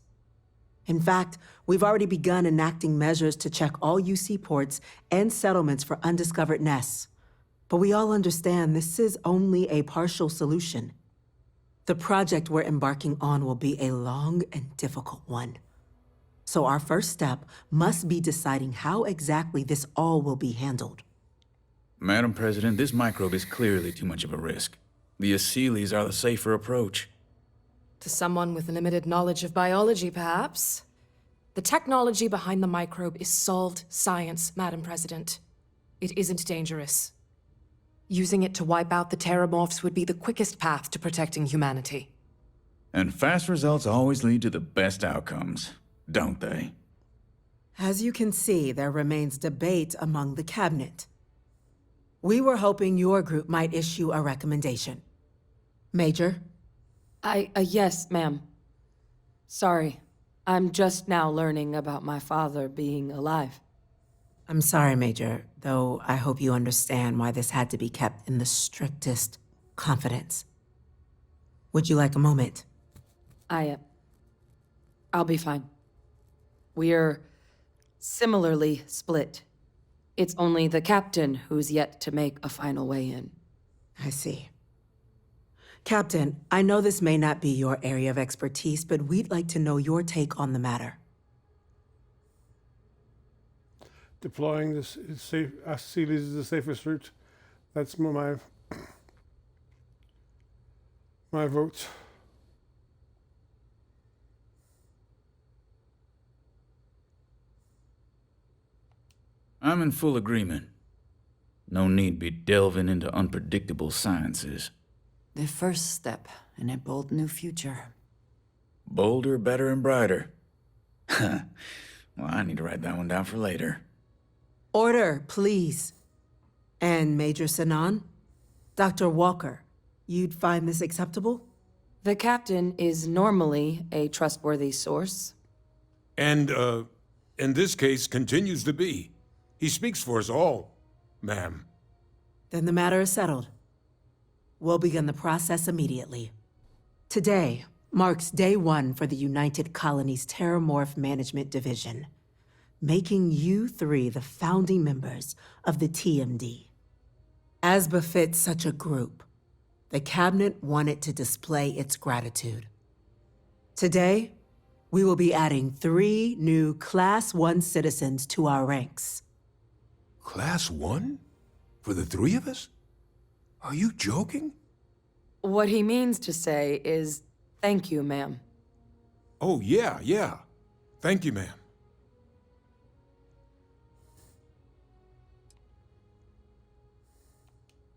In fact, we've already begun enacting measures to check all UC ports and settlements for undiscovered nests. But we all understand this is only a partial solution. The project we're embarking on will be a long and difficult one. So our first step must be deciding how exactly this all will be handled. Madam President, this microbe is clearly too much of a risk. The Aseles are the safer approach. To someone with limited knowledge of biology, perhaps. The technology behind the microbe is solved science, Madam President. It isn't dangerous. Using it to wipe out the Terramorphs would be the quickest path to protecting humanity. And fast results always lead to the best outcomes, don't they? As you can see, there remains debate among the Cabinet. We were hoping your group might issue a recommendation. Major? Yes, ma'am. Sorry. I'm just now learning about my father being alive. I'm sorry, Major, though I hope you understand why this had to be kept in the strictest confidence. Would you like a moment? I'll be fine. We're similarly split. It's only the captain who's yet to make a final weigh-in. I see. Captain, I know this may not be your area of expertise, but we'd like to know your take on the matter. Deploying this is safe. Aseles is the safest route. That's my vote. I'm in full agreement. No need be delving into unpredictable sciences. The first step in a bold new future. Bolder, better, and brighter. Well, I need to write that one down for later. Order, please. And Major Sinan? Dr. Walker, you'd find this acceptable? The captain is normally a trustworthy source. And, in this case, continues to be. He speaks for us all, ma'am. Then the matter is settled. We'll begin the process immediately. Today marks day one for the United Colonies Terramorph Management Division, making you three the founding members of the TMD. As befits such a group, the Cabinet wanted to display its gratitude. Today, we will be adding 3 new Class 1 citizens to our ranks. Class 1? For the 3 of us? Are you joking? What he means to say is, thank you, ma'am. Oh, yeah. Thank you, ma'am.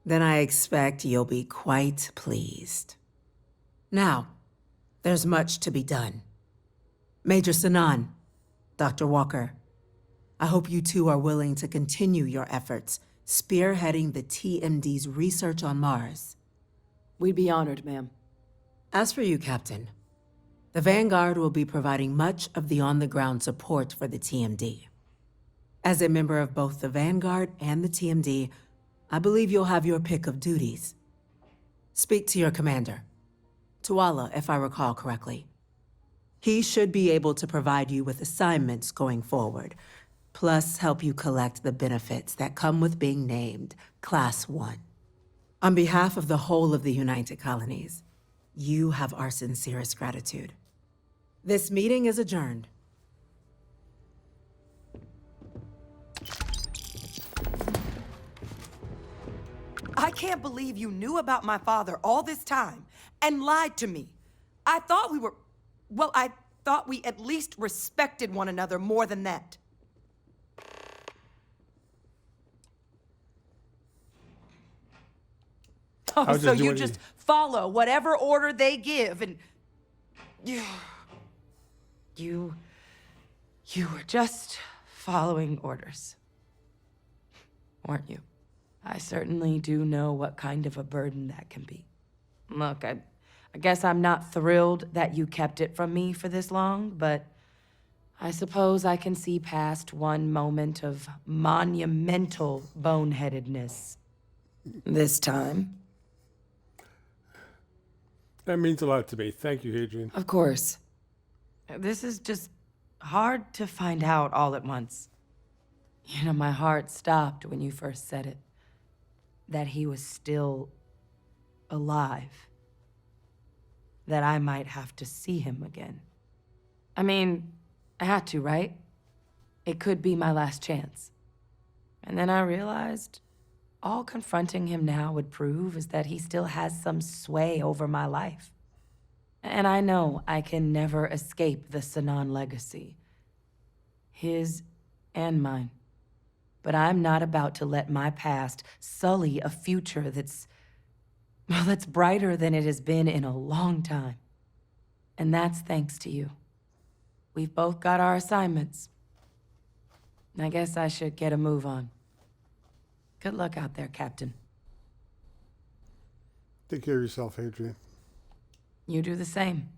Then I expect you'll be quite pleased. Now, there's much to be done. Major Sinan, Dr. Walker, I hope you two are willing to continue your efforts spearheading the TMD's research on Mars. We'd be honored, ma'am. As for you, Captain, the Vanguard will be providing much of the on-the-ground support for the TMD. As a member of both the Vanguard and the TMD, I believe you'll have your pick of duties. Speak to your commander, Tuala, if I recall correctly. He should be able to provide you with assignments going forward, plus help you collect the benefits that come with being named Class 1. On behalf of the whole of the United Colonies, you have our sincerest gratitude. This meeting is adjourned. I can't believe you knew about my father all this time and lied to me. I thought we at least respected one another more than that. Oh, so you just follow whatever order they give and... You were just following orders, weren't you? I certainly do know what kind of a burden that can be. Look, I guess I'm not thrilled that you kept it from me for this long, but I suppose I can see past one moment of monumental boneheadedness. This time. That means a lot to me. Thank you, Hadrian. Of course. This is just hard to find out all at once. You know, my heart stopped when you first said it. That he was still alive. That I might have to see him again. I mean, I had to, right? It could be my last chance. And then I realized all confronting him now would prove is that he still has some sway over my life. And I know I can never escape the Sanan legacy. His and mine. But I'm not about to let my past sully a future that's brighter than it has been in a long time. And that's thanks to you. We've both got our assignments. I guess I should get a move on. Good luck out there, Captain. Take care of yourself, Hadrian. You do the same.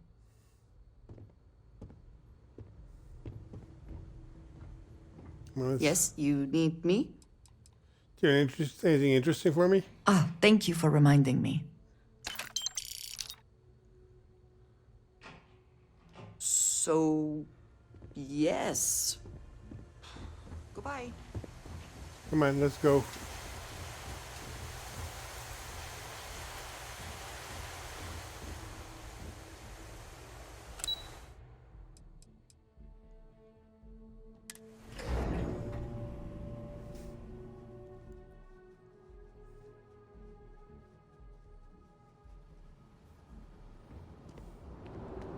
Well, Yes, you need me? do you have anything interesting for me? Ah, thank you for reminding me. So, yes. Goodbye. Come on, let's go.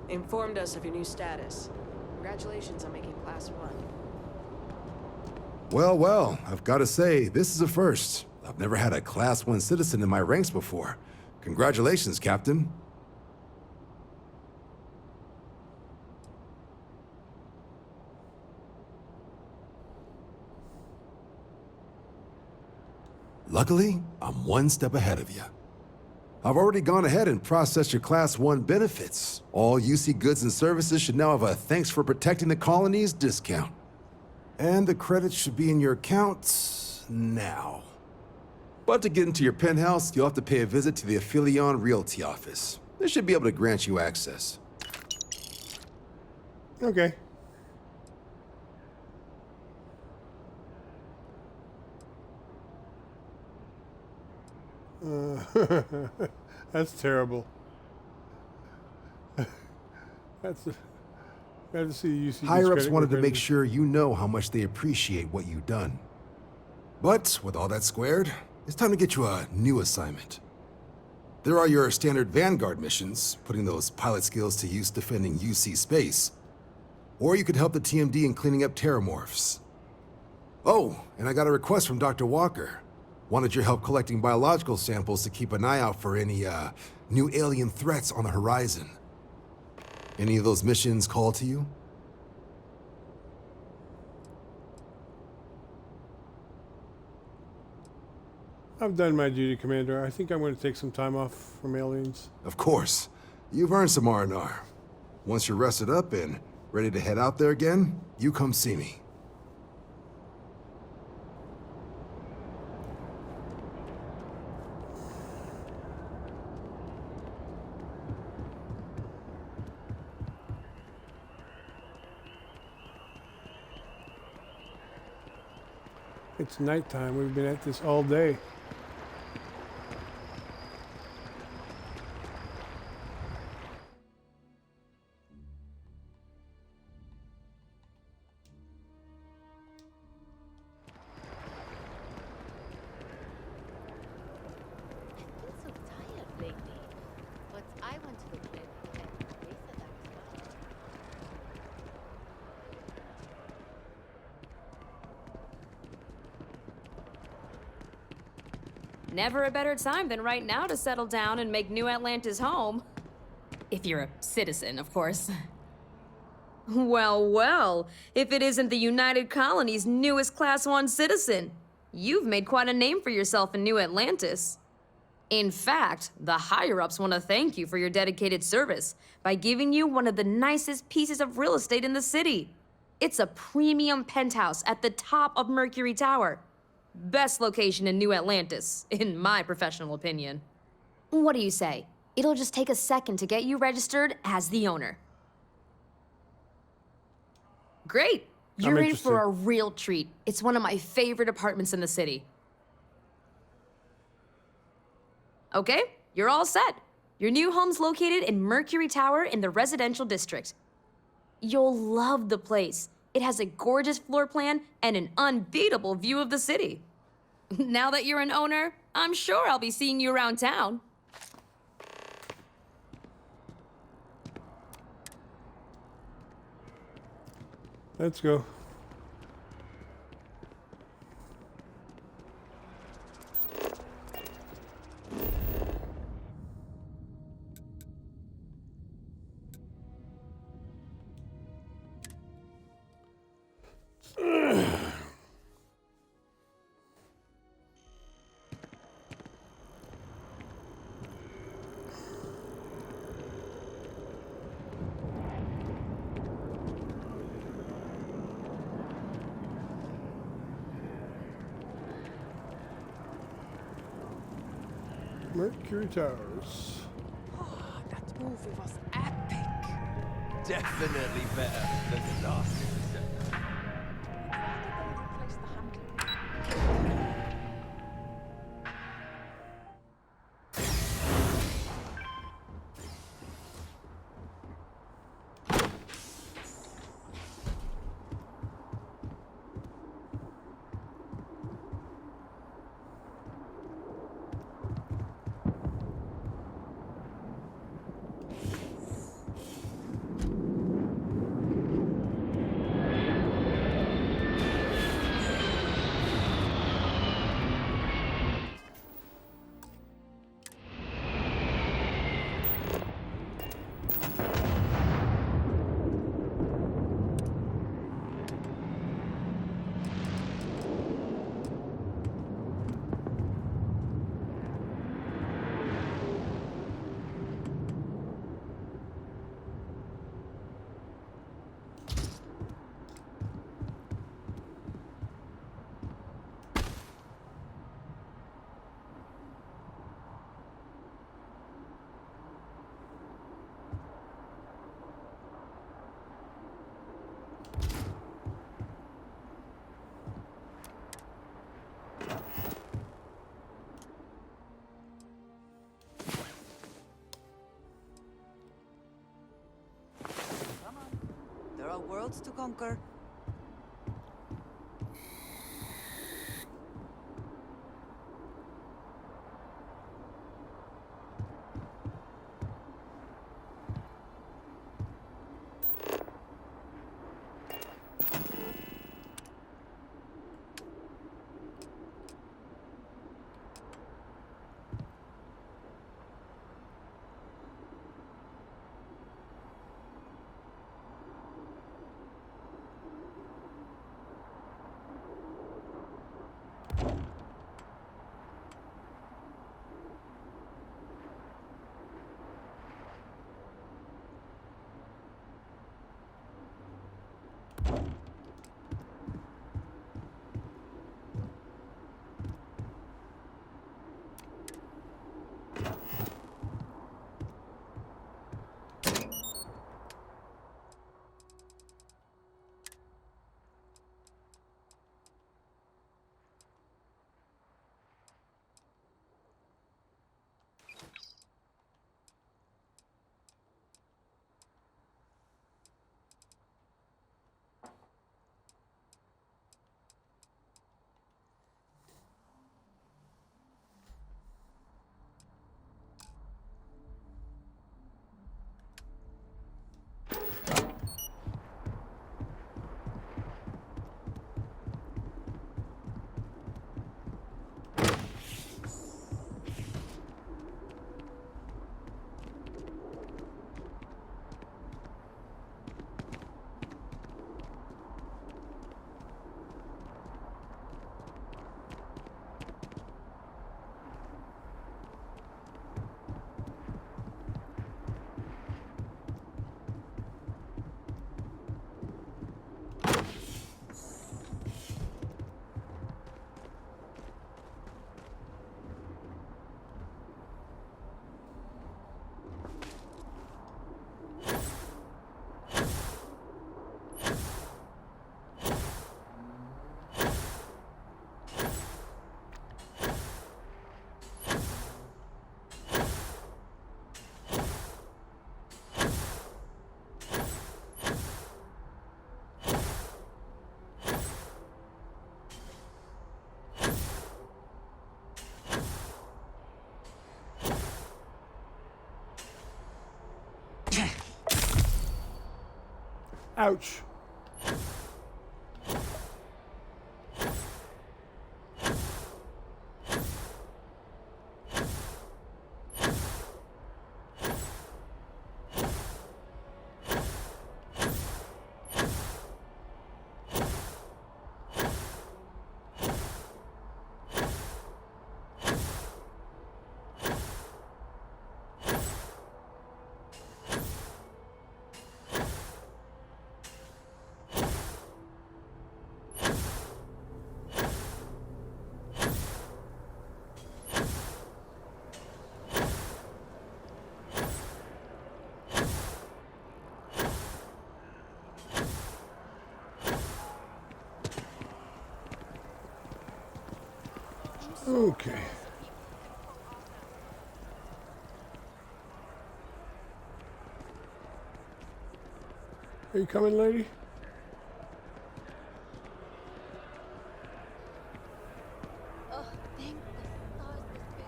Informed us of your new status. Congratulations on making Class 1. Well, well, I've got to say, this is a first. I've never had a Class 1 citizen in my ranks before. Congratulations, Captain. Luckily, I'm one step ahead of you. I've already gone ahead and processed your Class 1 benefits. All UC goods and services should now have a thanks for protecting the colonies discount. And the credits should be in your account now. But to get into your penthouse, you'll have to pay a visit to the Aphelion Realty office. They should be able to grant you access. Okay. That's terrible. That's. Glad to see you see Higher-ups wanted to make sure you know how much they appreciate what you've done. But with all that squared, it's time to get you a new assignment. There are your standard Vanguard missions, putting those pilot skills to use defending UC space. Or you could help the TMD in cleaning up terramorphs. Oh, and I got a request from Dr. Walker. Wanted your help collecting biological samples to keep an eye out for any, new alien threats on the horizon. Any of those missions call to you? I've done my duty, Commander. I think I'm going to take some time off from aliens. Of course. You've earned some R&R. Once you're rested up and ready to head out there again, you come see me. It's nighttime. We've been at this all day. Never a better time than right now to settle down and make New Atlantis home. If you're a citizen, of course. Well, well, if it isn't the United Colony's newest Class 1 citizen. You've made quite a name for yourself in New Atlantis. In fact, the higher-ups want to thank you for your dedicated service by giving you one of the nicest pieces of real estate in the city. It's a premium penthouse at the top of Mercury Tower. Best location in New Atlantis, in my professional opinion. What do you say? It'll just take a second to get you registered as the owner. Great! You're in for a real treat. It's one of my favorite apartments in the city. Okay, you're all set. Your new home's located in Mercury Tower in the residential district. You'll love the place. It has a gorgeous floor plan and an unbeatable view of the city. Now that you're an owner, I'm sure I'll be seeing you around town. Let's go. Mercury Towers. Oh, that movie was epic. Definitely better than the last episode. There are worlds to conquer. Ouch. Okay. Are you coming, lady? Oh, thank the stars this big.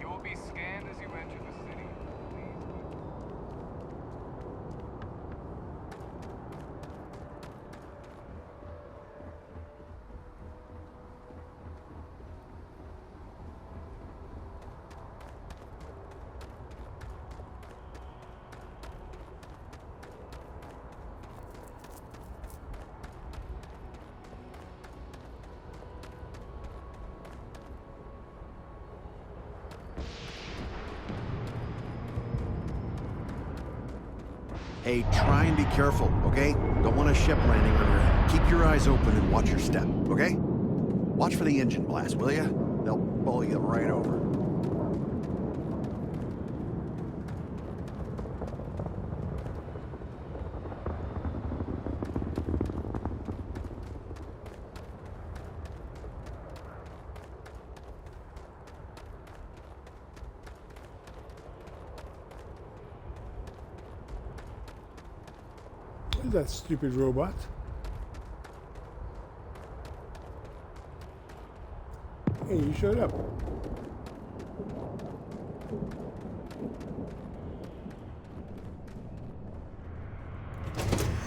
You will be scanned as you enter the city. Hey, try and be careful, okay? Don't want a ship landing on your head. Keep your eyes open and watch your step, okay? Watch for the engine blast, will ya? They'll bowl you right over. Who's that stupid robot? Hey, you showed up.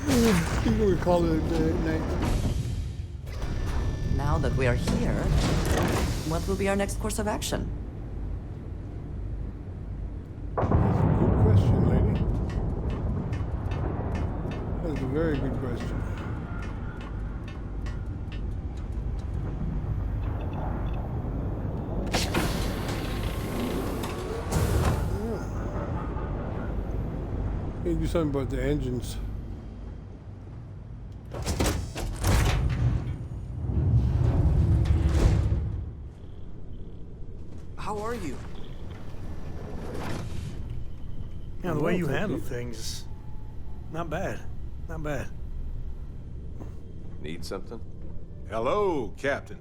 I think we call it a night. Now that we are here, what will be our next course of action? Good question, lady. That's a very good question. You can do something about the engines. How are you? Yeah, the way you handle things, not bad. Not bad. Need something? Hello, Captain.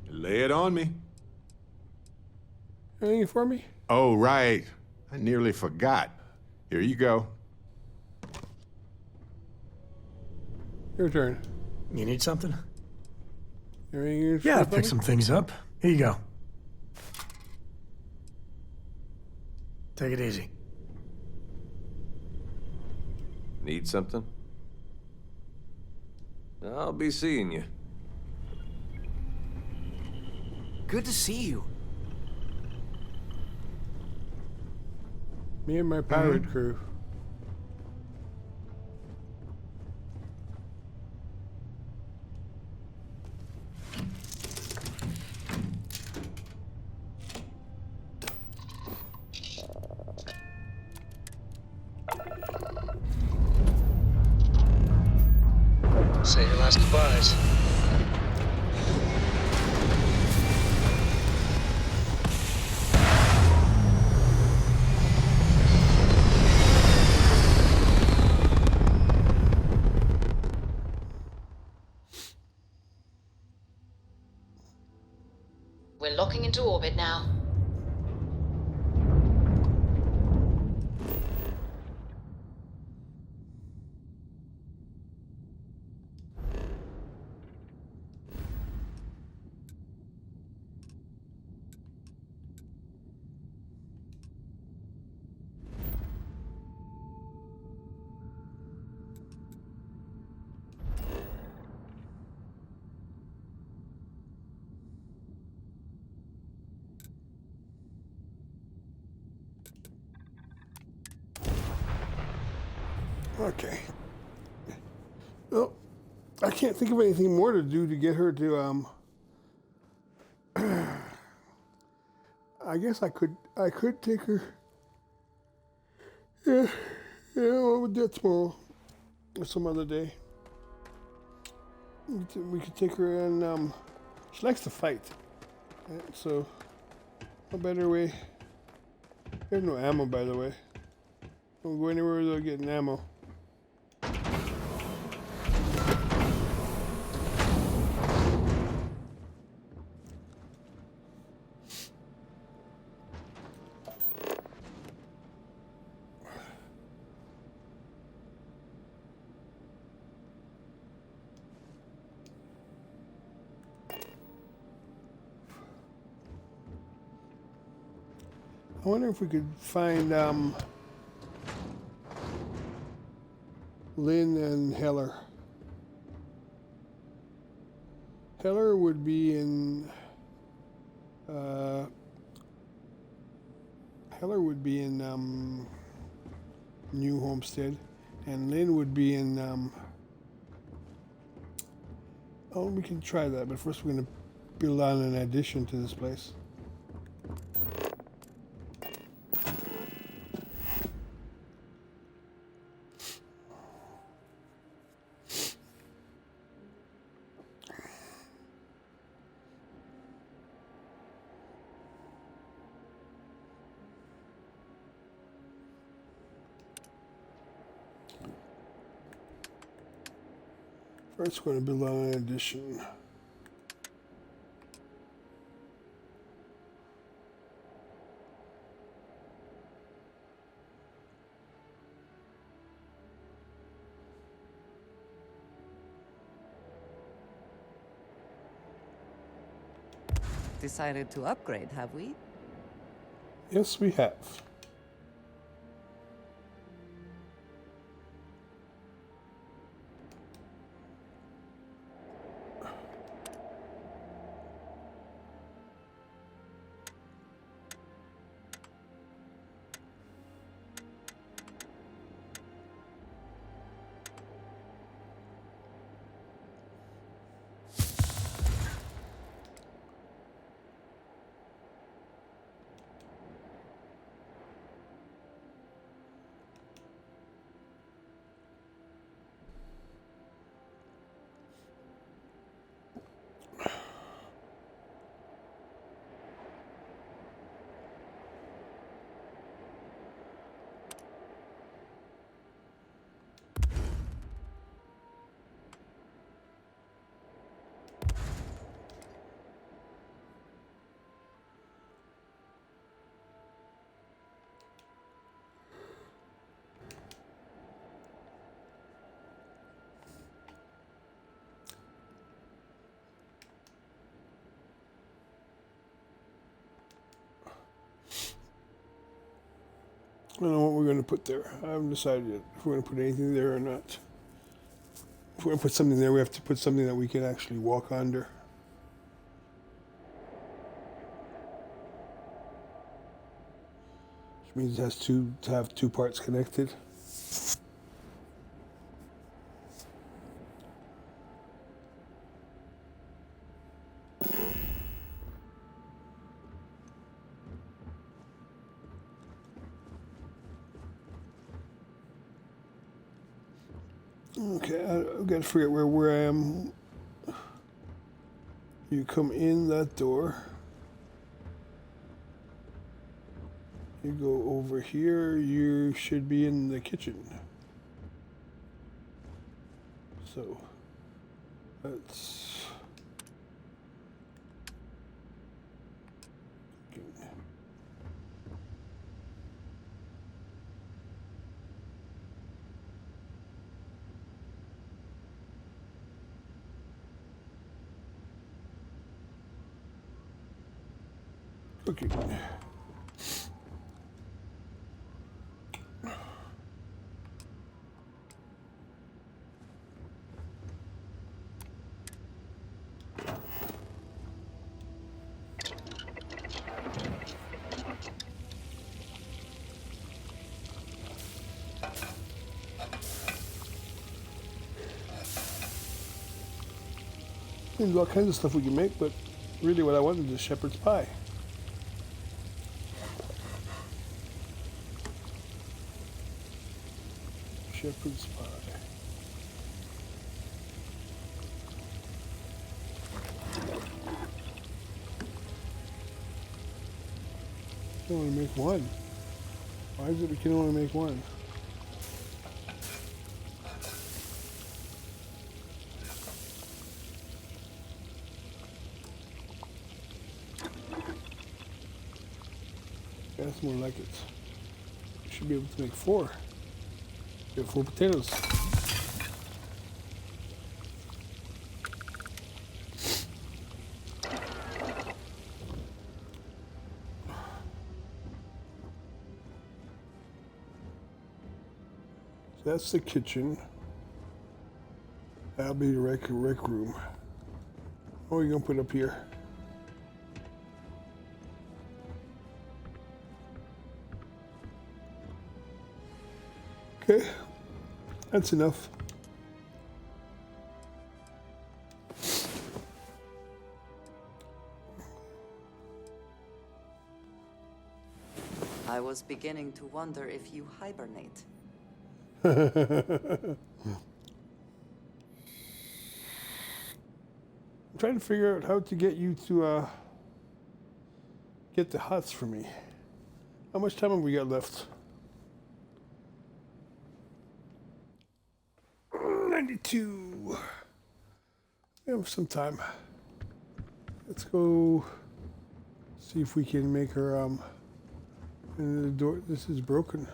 Lay it on me. Anything for me? Oh, right. I nearly forgot. Here you go. Your turn. You need something? Anything Yeah, I've for picked me? some things up. Here you go. Take it easy. Need something? I'll be seeing you. Good to see you. Me and my pirate crew. Say your last goodbyes. We're locking into orbit now. Okay. Well, I can't think of anything more to do to get her to I guess I could take her. Yeah, well, we'll do it tomorrow or some other day. We could take her and she likes to fight. So a better way. There's no ammo, by the way. Don't go anywhere without getting ammo. I wonder if we could find Lynn and Heller. Heller would be in New Homestead, and Lynn would be in oh, we can try that, but first we're going to build on an addition to this place. First, we're going to build on an addition. Decided to upgrade, have we? Yes, we have. I don't know what we're going to put there. I haven't decided yet if we're going to put anything there or not. If we're going to put something there, we have to put something that we can actually walk under. Which means it has to have two parts connected. Okay, I've got to figure out where I am. You come in that door. You go over here, you should be in the kitchen. So, that's... Okay. There's all kinds of stuff we can make, but really what I wanted is shepherd's pie. Shepherd's pie. I can only make one. Why is it we can only make one? That's more like it. We should be able to make four. We have 4 potatoes. So that's the kitchen. That'll be the rec room. What are we gonna put up here? Okay, that's enough. I was beginning to wonder if you hibernate. I'm trying to figure out how to get you to get the huts for me. How much time have we got left? 92. We have some time. Let's go see if we can make her and the door. This is broken.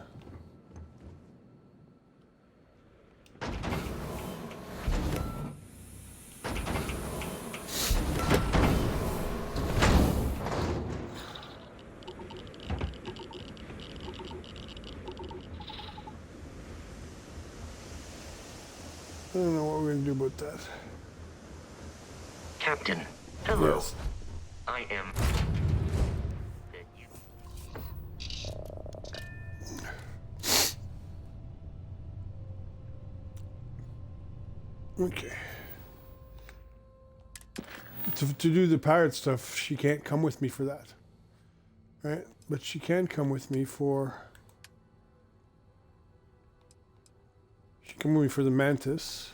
I don't know what we're gonna do about that. Captain, hello. Yes. I am... Okay. To do the pirate stuff, she can't come with me for that. Right? But she can come with me for... She can come with me for the mantis.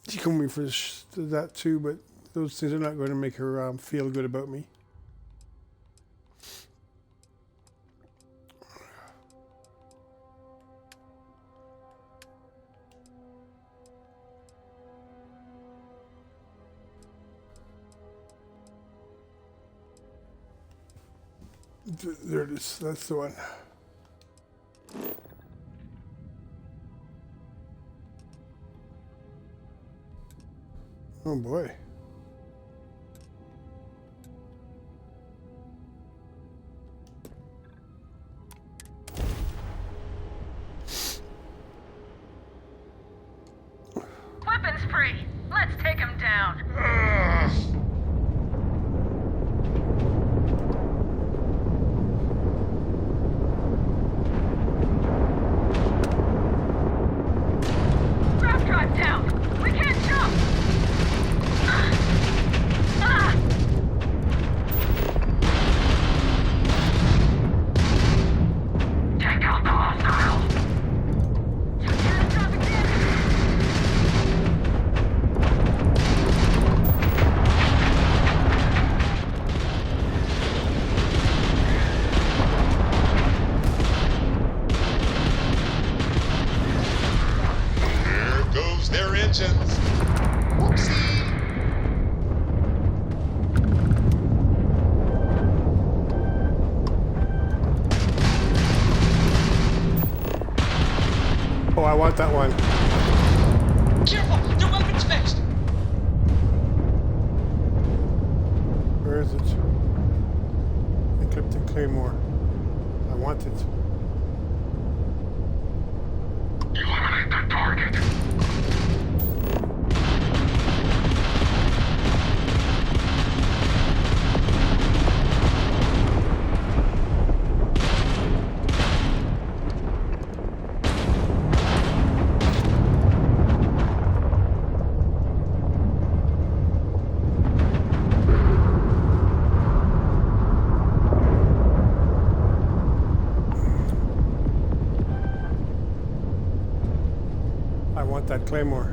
She can come with me for that too, but those things are not going to make her feel good about me. There it is. That's the one. Oh boy. Weapons free. Let's take him down. Drive down! We can't jump! Take out the hostile! You can't jump again! There goes their engines. Whoopsie. Oh, I want that one. Careful! Your weapon's fixed! Where is it? Encrypted Claymore. I want it. Eliminate the target. want that claymore.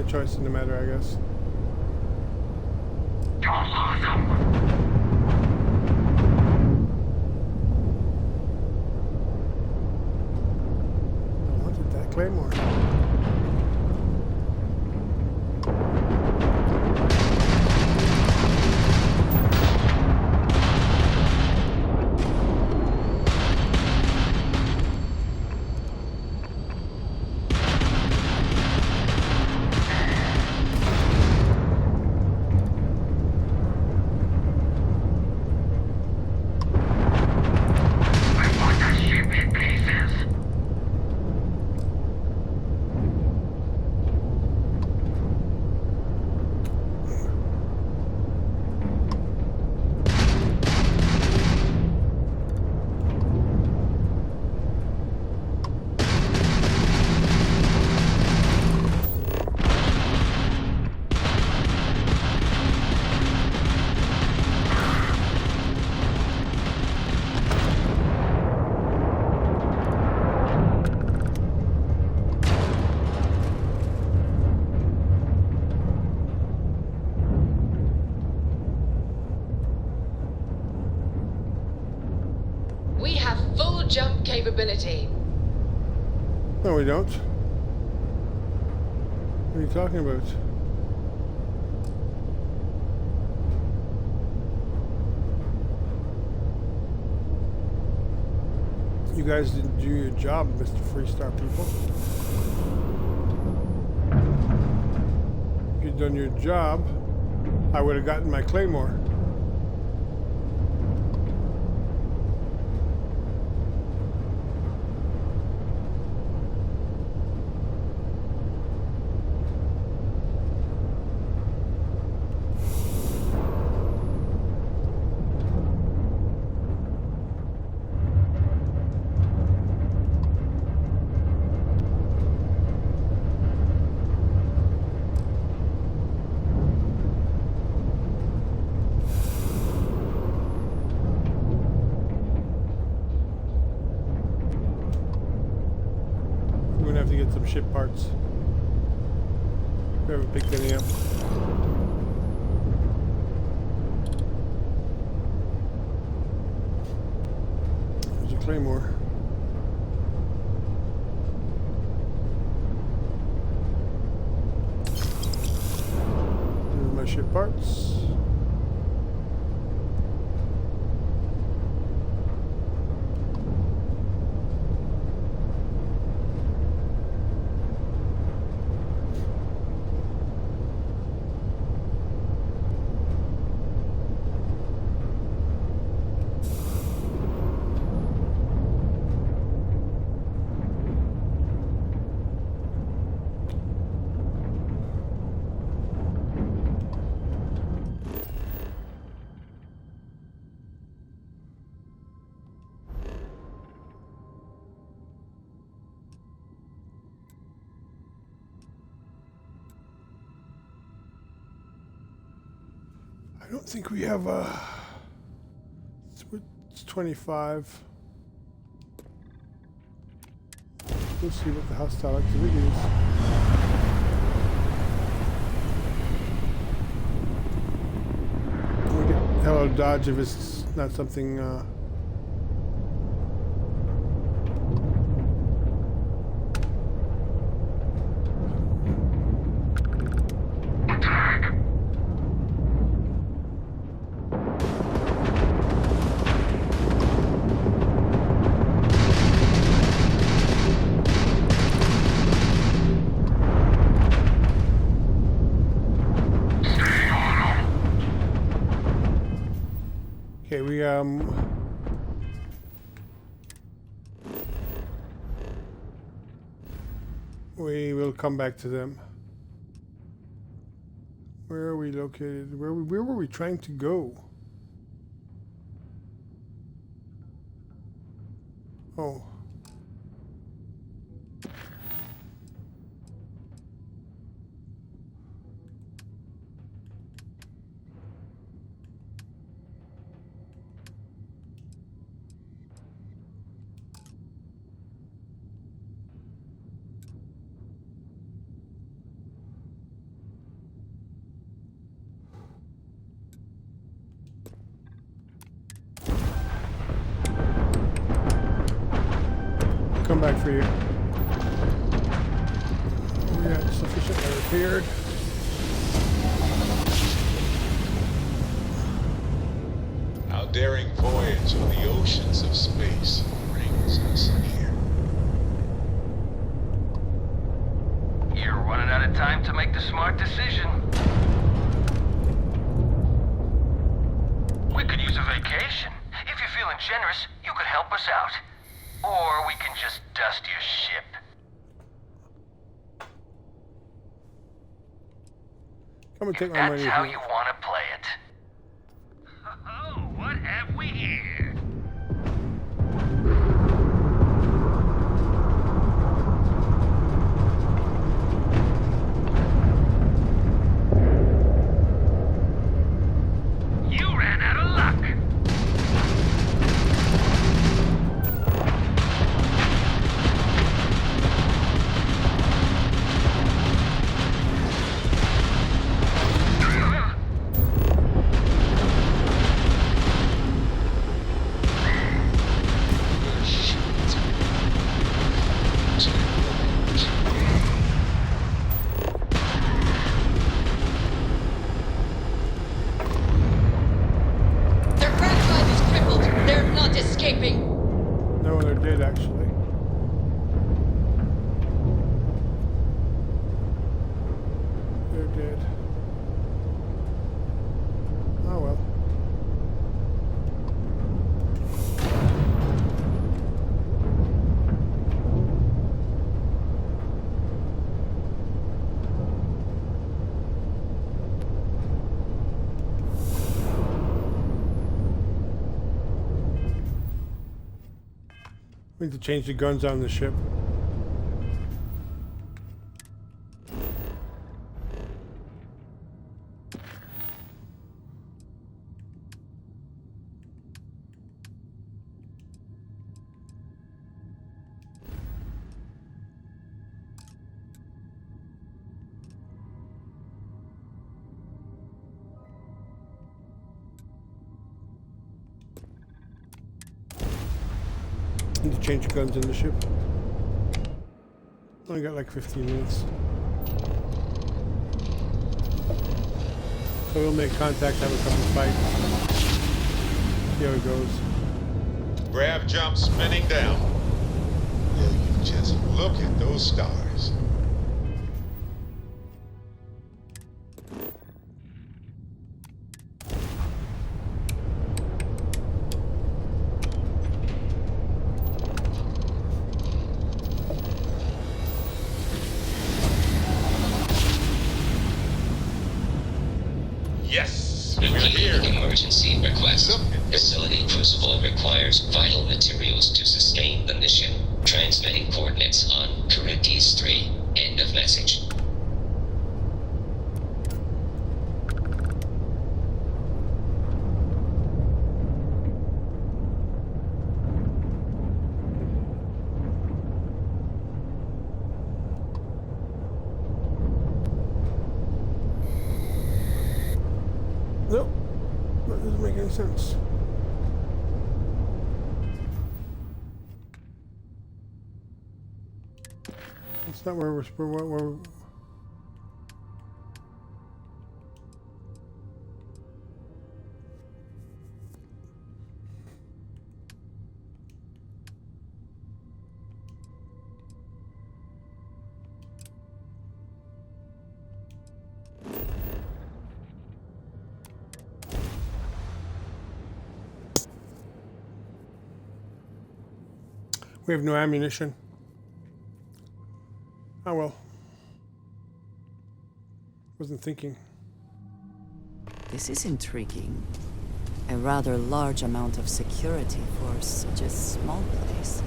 Choice in the matter, I guess. I wanted that claymore. Jump capability. No, we don't. What are you talking about? You guys didn't do your job, Mr. Freestar people. If you'd done your job, I would have gotten my claymore. Have to get some ship parts. We haven't picked any up. There's a claymore. ship parts. I don't think we have a. It's 25. We'll see what the hostile activity is. We get hell out of dodge if it's not something. Okay, we will come back to them. Where are we located? Where were we trying to go? Oh. Come back for you. We got sufficiently repaired. Our daring voyage on the oceans of space brings us here. You're running out of time to make the smart decision. We could use a vacation. If you're feeling generous, you could help us out. Or we can just dust your ship. Come and take my money. That's how you want to play it. Oh, what have we here? You ran out of luck. No, they're dead actually. They're dead. Oh well. We need to change the guns on the ship. Need to change the guns in the ship. Only got like 15 minutes. So we'll make contact, have a couple of fights. See how it goes. Grav jump spinning down. Will you just look at those stars? Yes, we're here. Emergency request. Facility Crucible requires vital materials to sustain the mission. Transmitting coordinates on Charybdis 3. End of message. Nope. That doesn't make any sense. It's not where we're we have no ammunition. Oh well. Wasn't thinking. This is intriguing. A rather large amount of security for such a small place.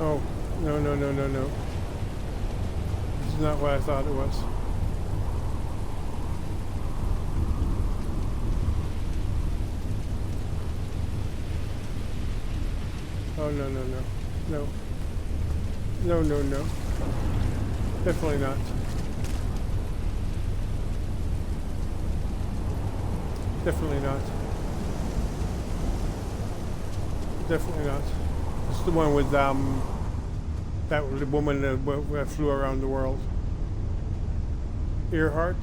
Oh, no. This is not what I thought it was. Oh, no. No. Definitely not. Definitely not. Definitely not. It's the one with that woman that flew around the world. Earhart.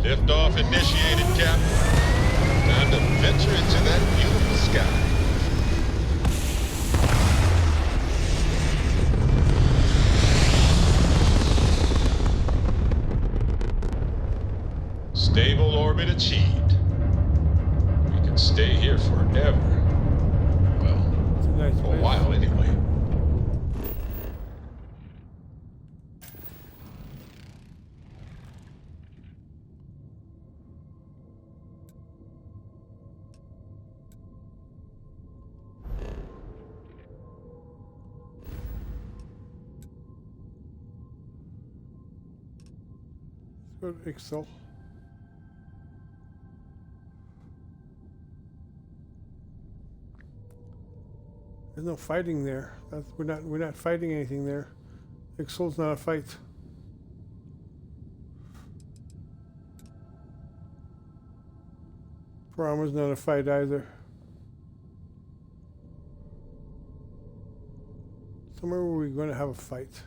Liftoff initiated, Captain. Time to venture into that beautiful sky. Stable orbit achieved. We can stay here forever. Well, for a while anyway. Go to Excel. There's no fighting there. We're not fighting anything there. Excel's not a fight. Brahma's not a fight either. Somewhere where we're going to have a fight.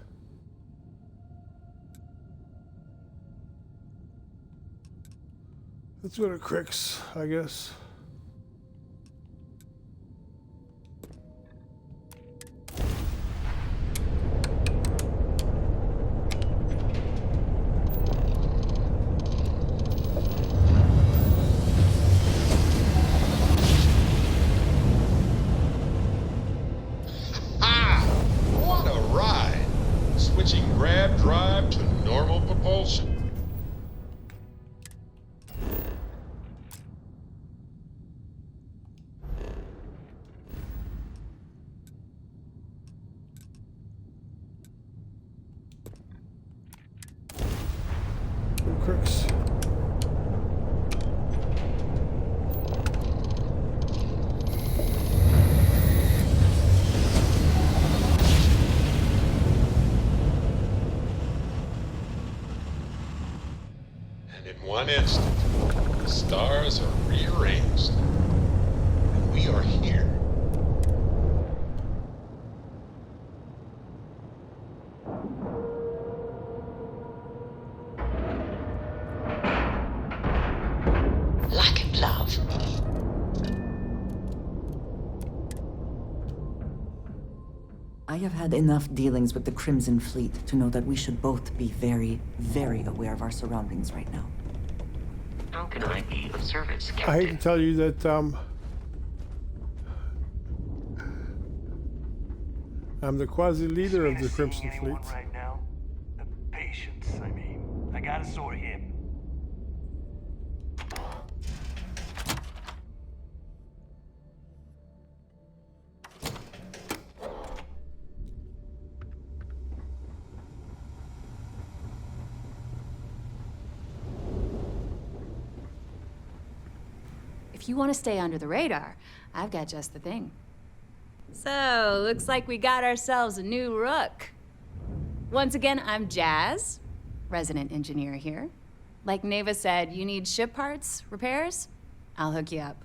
Let's go to Cricks, I guess. What a ride! Switching grab drive to normal propulsion. one instant, the stars are rearranged. And we are here. Lack of love. I have had enough dealings with the Crimson Fleet to know that we should both be very, very aware of our surroundings right now. How can I be of service, Captain? I hate to tell you that I'm the quasi-leader of the Crimson Fleet. Right now? The patience, I mean. I got a sore hip. If you want to stay under the radar, I've got just the thing. So, looks like we got ourselves a new rook. Once again, I'm Jazz, resident engineer here. Like Neva said, you need ship parts, repairs? I'll hook you up.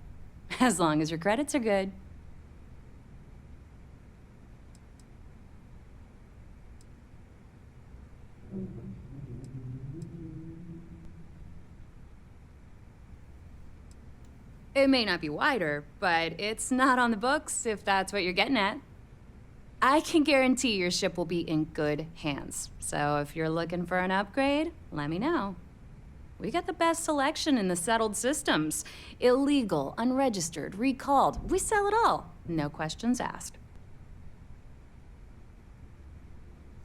As long as your credits are good. It may not be wider, but it's not on the books, if that's what you're getting at. I can guarantee your ship will be in good hands. So if you're looking for an upgrade, let me know. We got the best selection in the settled systems. Illegal, unregistered, recalled. We sell it all. No questions asked.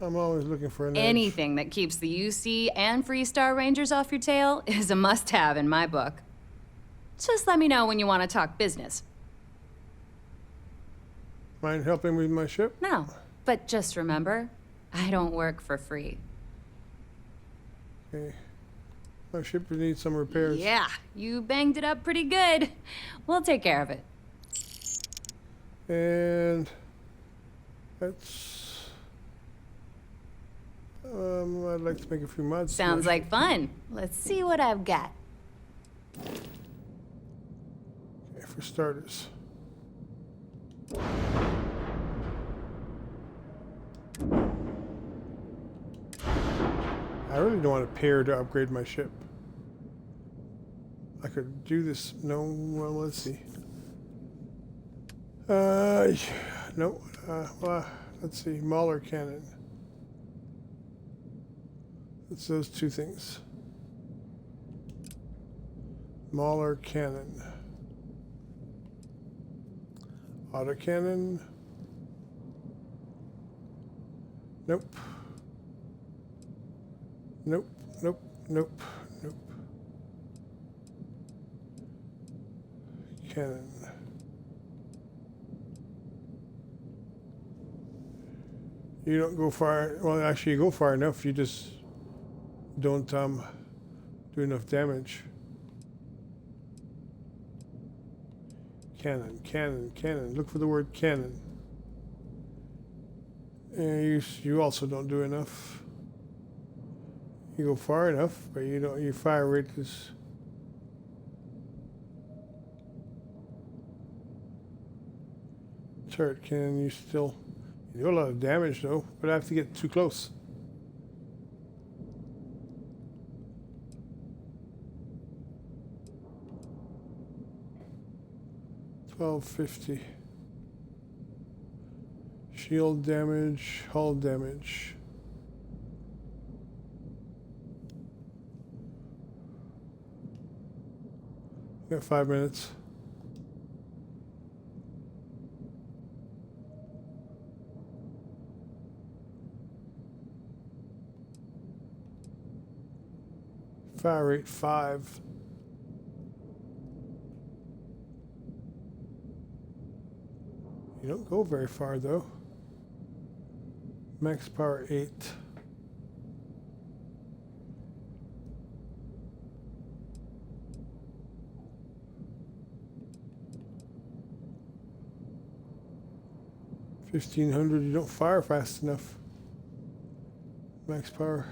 I'm always looking for an edge. Anything that keeps the UC and Freestar Rangers off your tail is a must-have in my book. Just let me know when you want to talk business. Mind helping with my ship? No, but just remember, I don't work for free. Okay. My ship needs some repairs. Yeah, you banged it up pretty good. We'll take care of it. And that's... I'd like to make a few mods. Sounds like fun. Let's see what I've got. Okay, for starters. I really don't want a pair to upgrade my ship. I could do this. No, well, let's see. No. Well, let's see. Mauler cannon. It's those two things. Mauler cannon. Autocannon. Nope. Nope, nope, nope, nope. Cannon. You don't go far, well actually you go far enough, you just don't do enough damage. Cannon, cannon, cannon. Look for the word cannon. And you also don't do enough. You go far enough, but you don't. Your fire rate is. Turret cannon. You still. You do a lot of damage though, but I have to get too close. $1250. Shield damage, hull damage. Got 5 minutes. Fire rate 5. You don't go very far though. Max power 8. $1,500. You don't fire fast enough. Max power.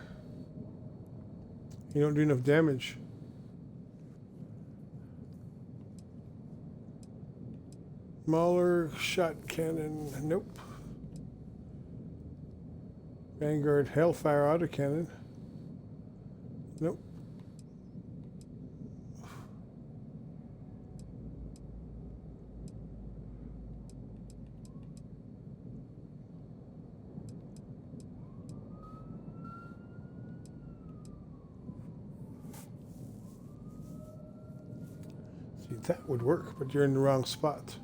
You don't do enough damage. Smaller shot cannon. Nope. Vanguard Hellfire autocannon. Nope. See, that would work, but you're in the wrong spot.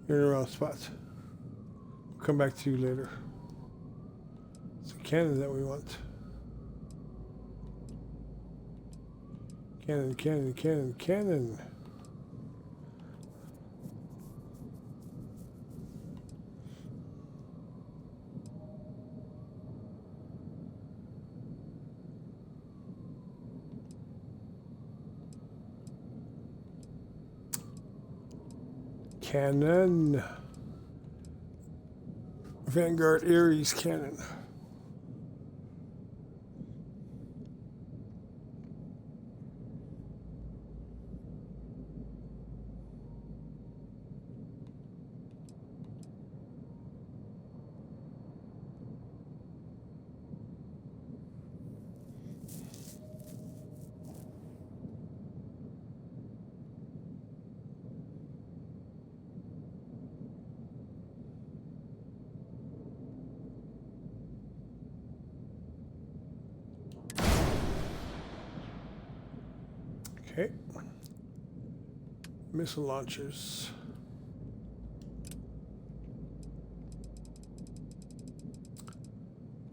You're in the wrong spot. We'll come back to you later. It's a cannon that we want. Cannon, cannon, cannon, cannon. Cannon. Vanguard Ares cannon. Okay. Missile launchers.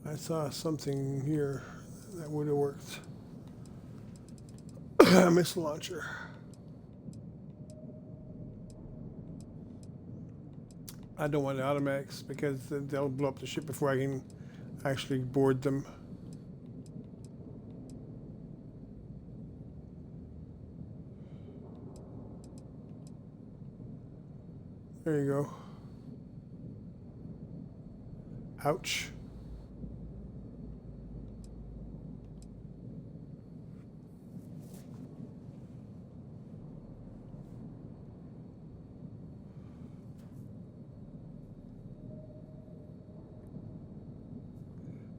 I saw something here that would have worked. Missile launcher. I don't want automatics because they'll blow up the ship before I can actually board them. There you go. Ouch.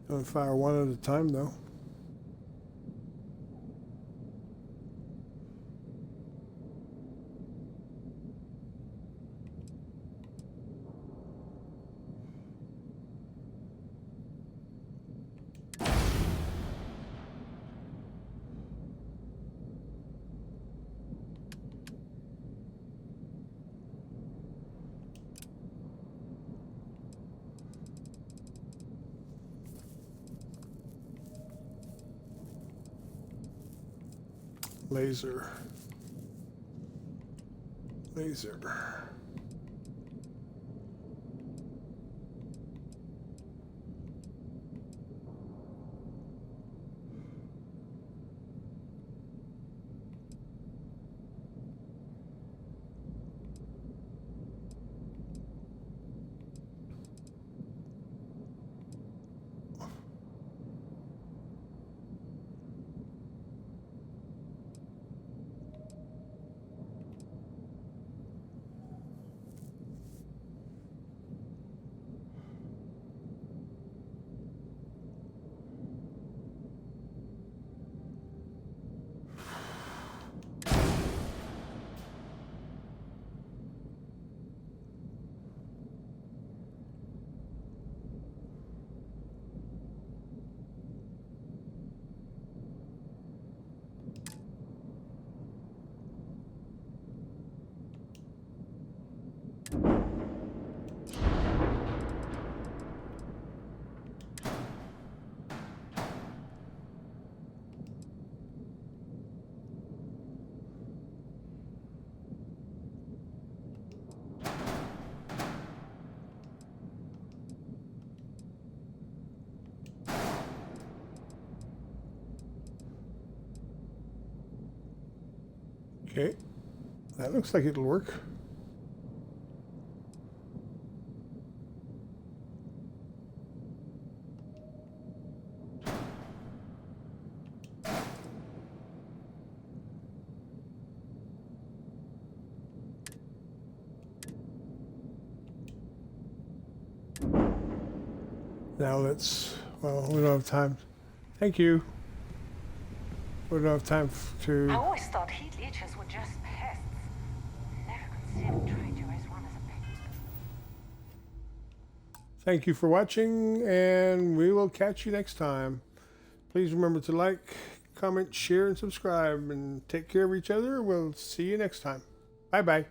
Don't fire one at a time though. Laser. Laser. Okay, that looks like it'll work. Now well, we don't have time. Thank you. We don't have time to... I always thought heat leeches were just pests. Never considered trying to raise one as a pet. Thank you for watching, and we will catch you next time. Please remember to like, comment, share, and subscribe, and take care of each other. We'll see you next time. Bye-bye.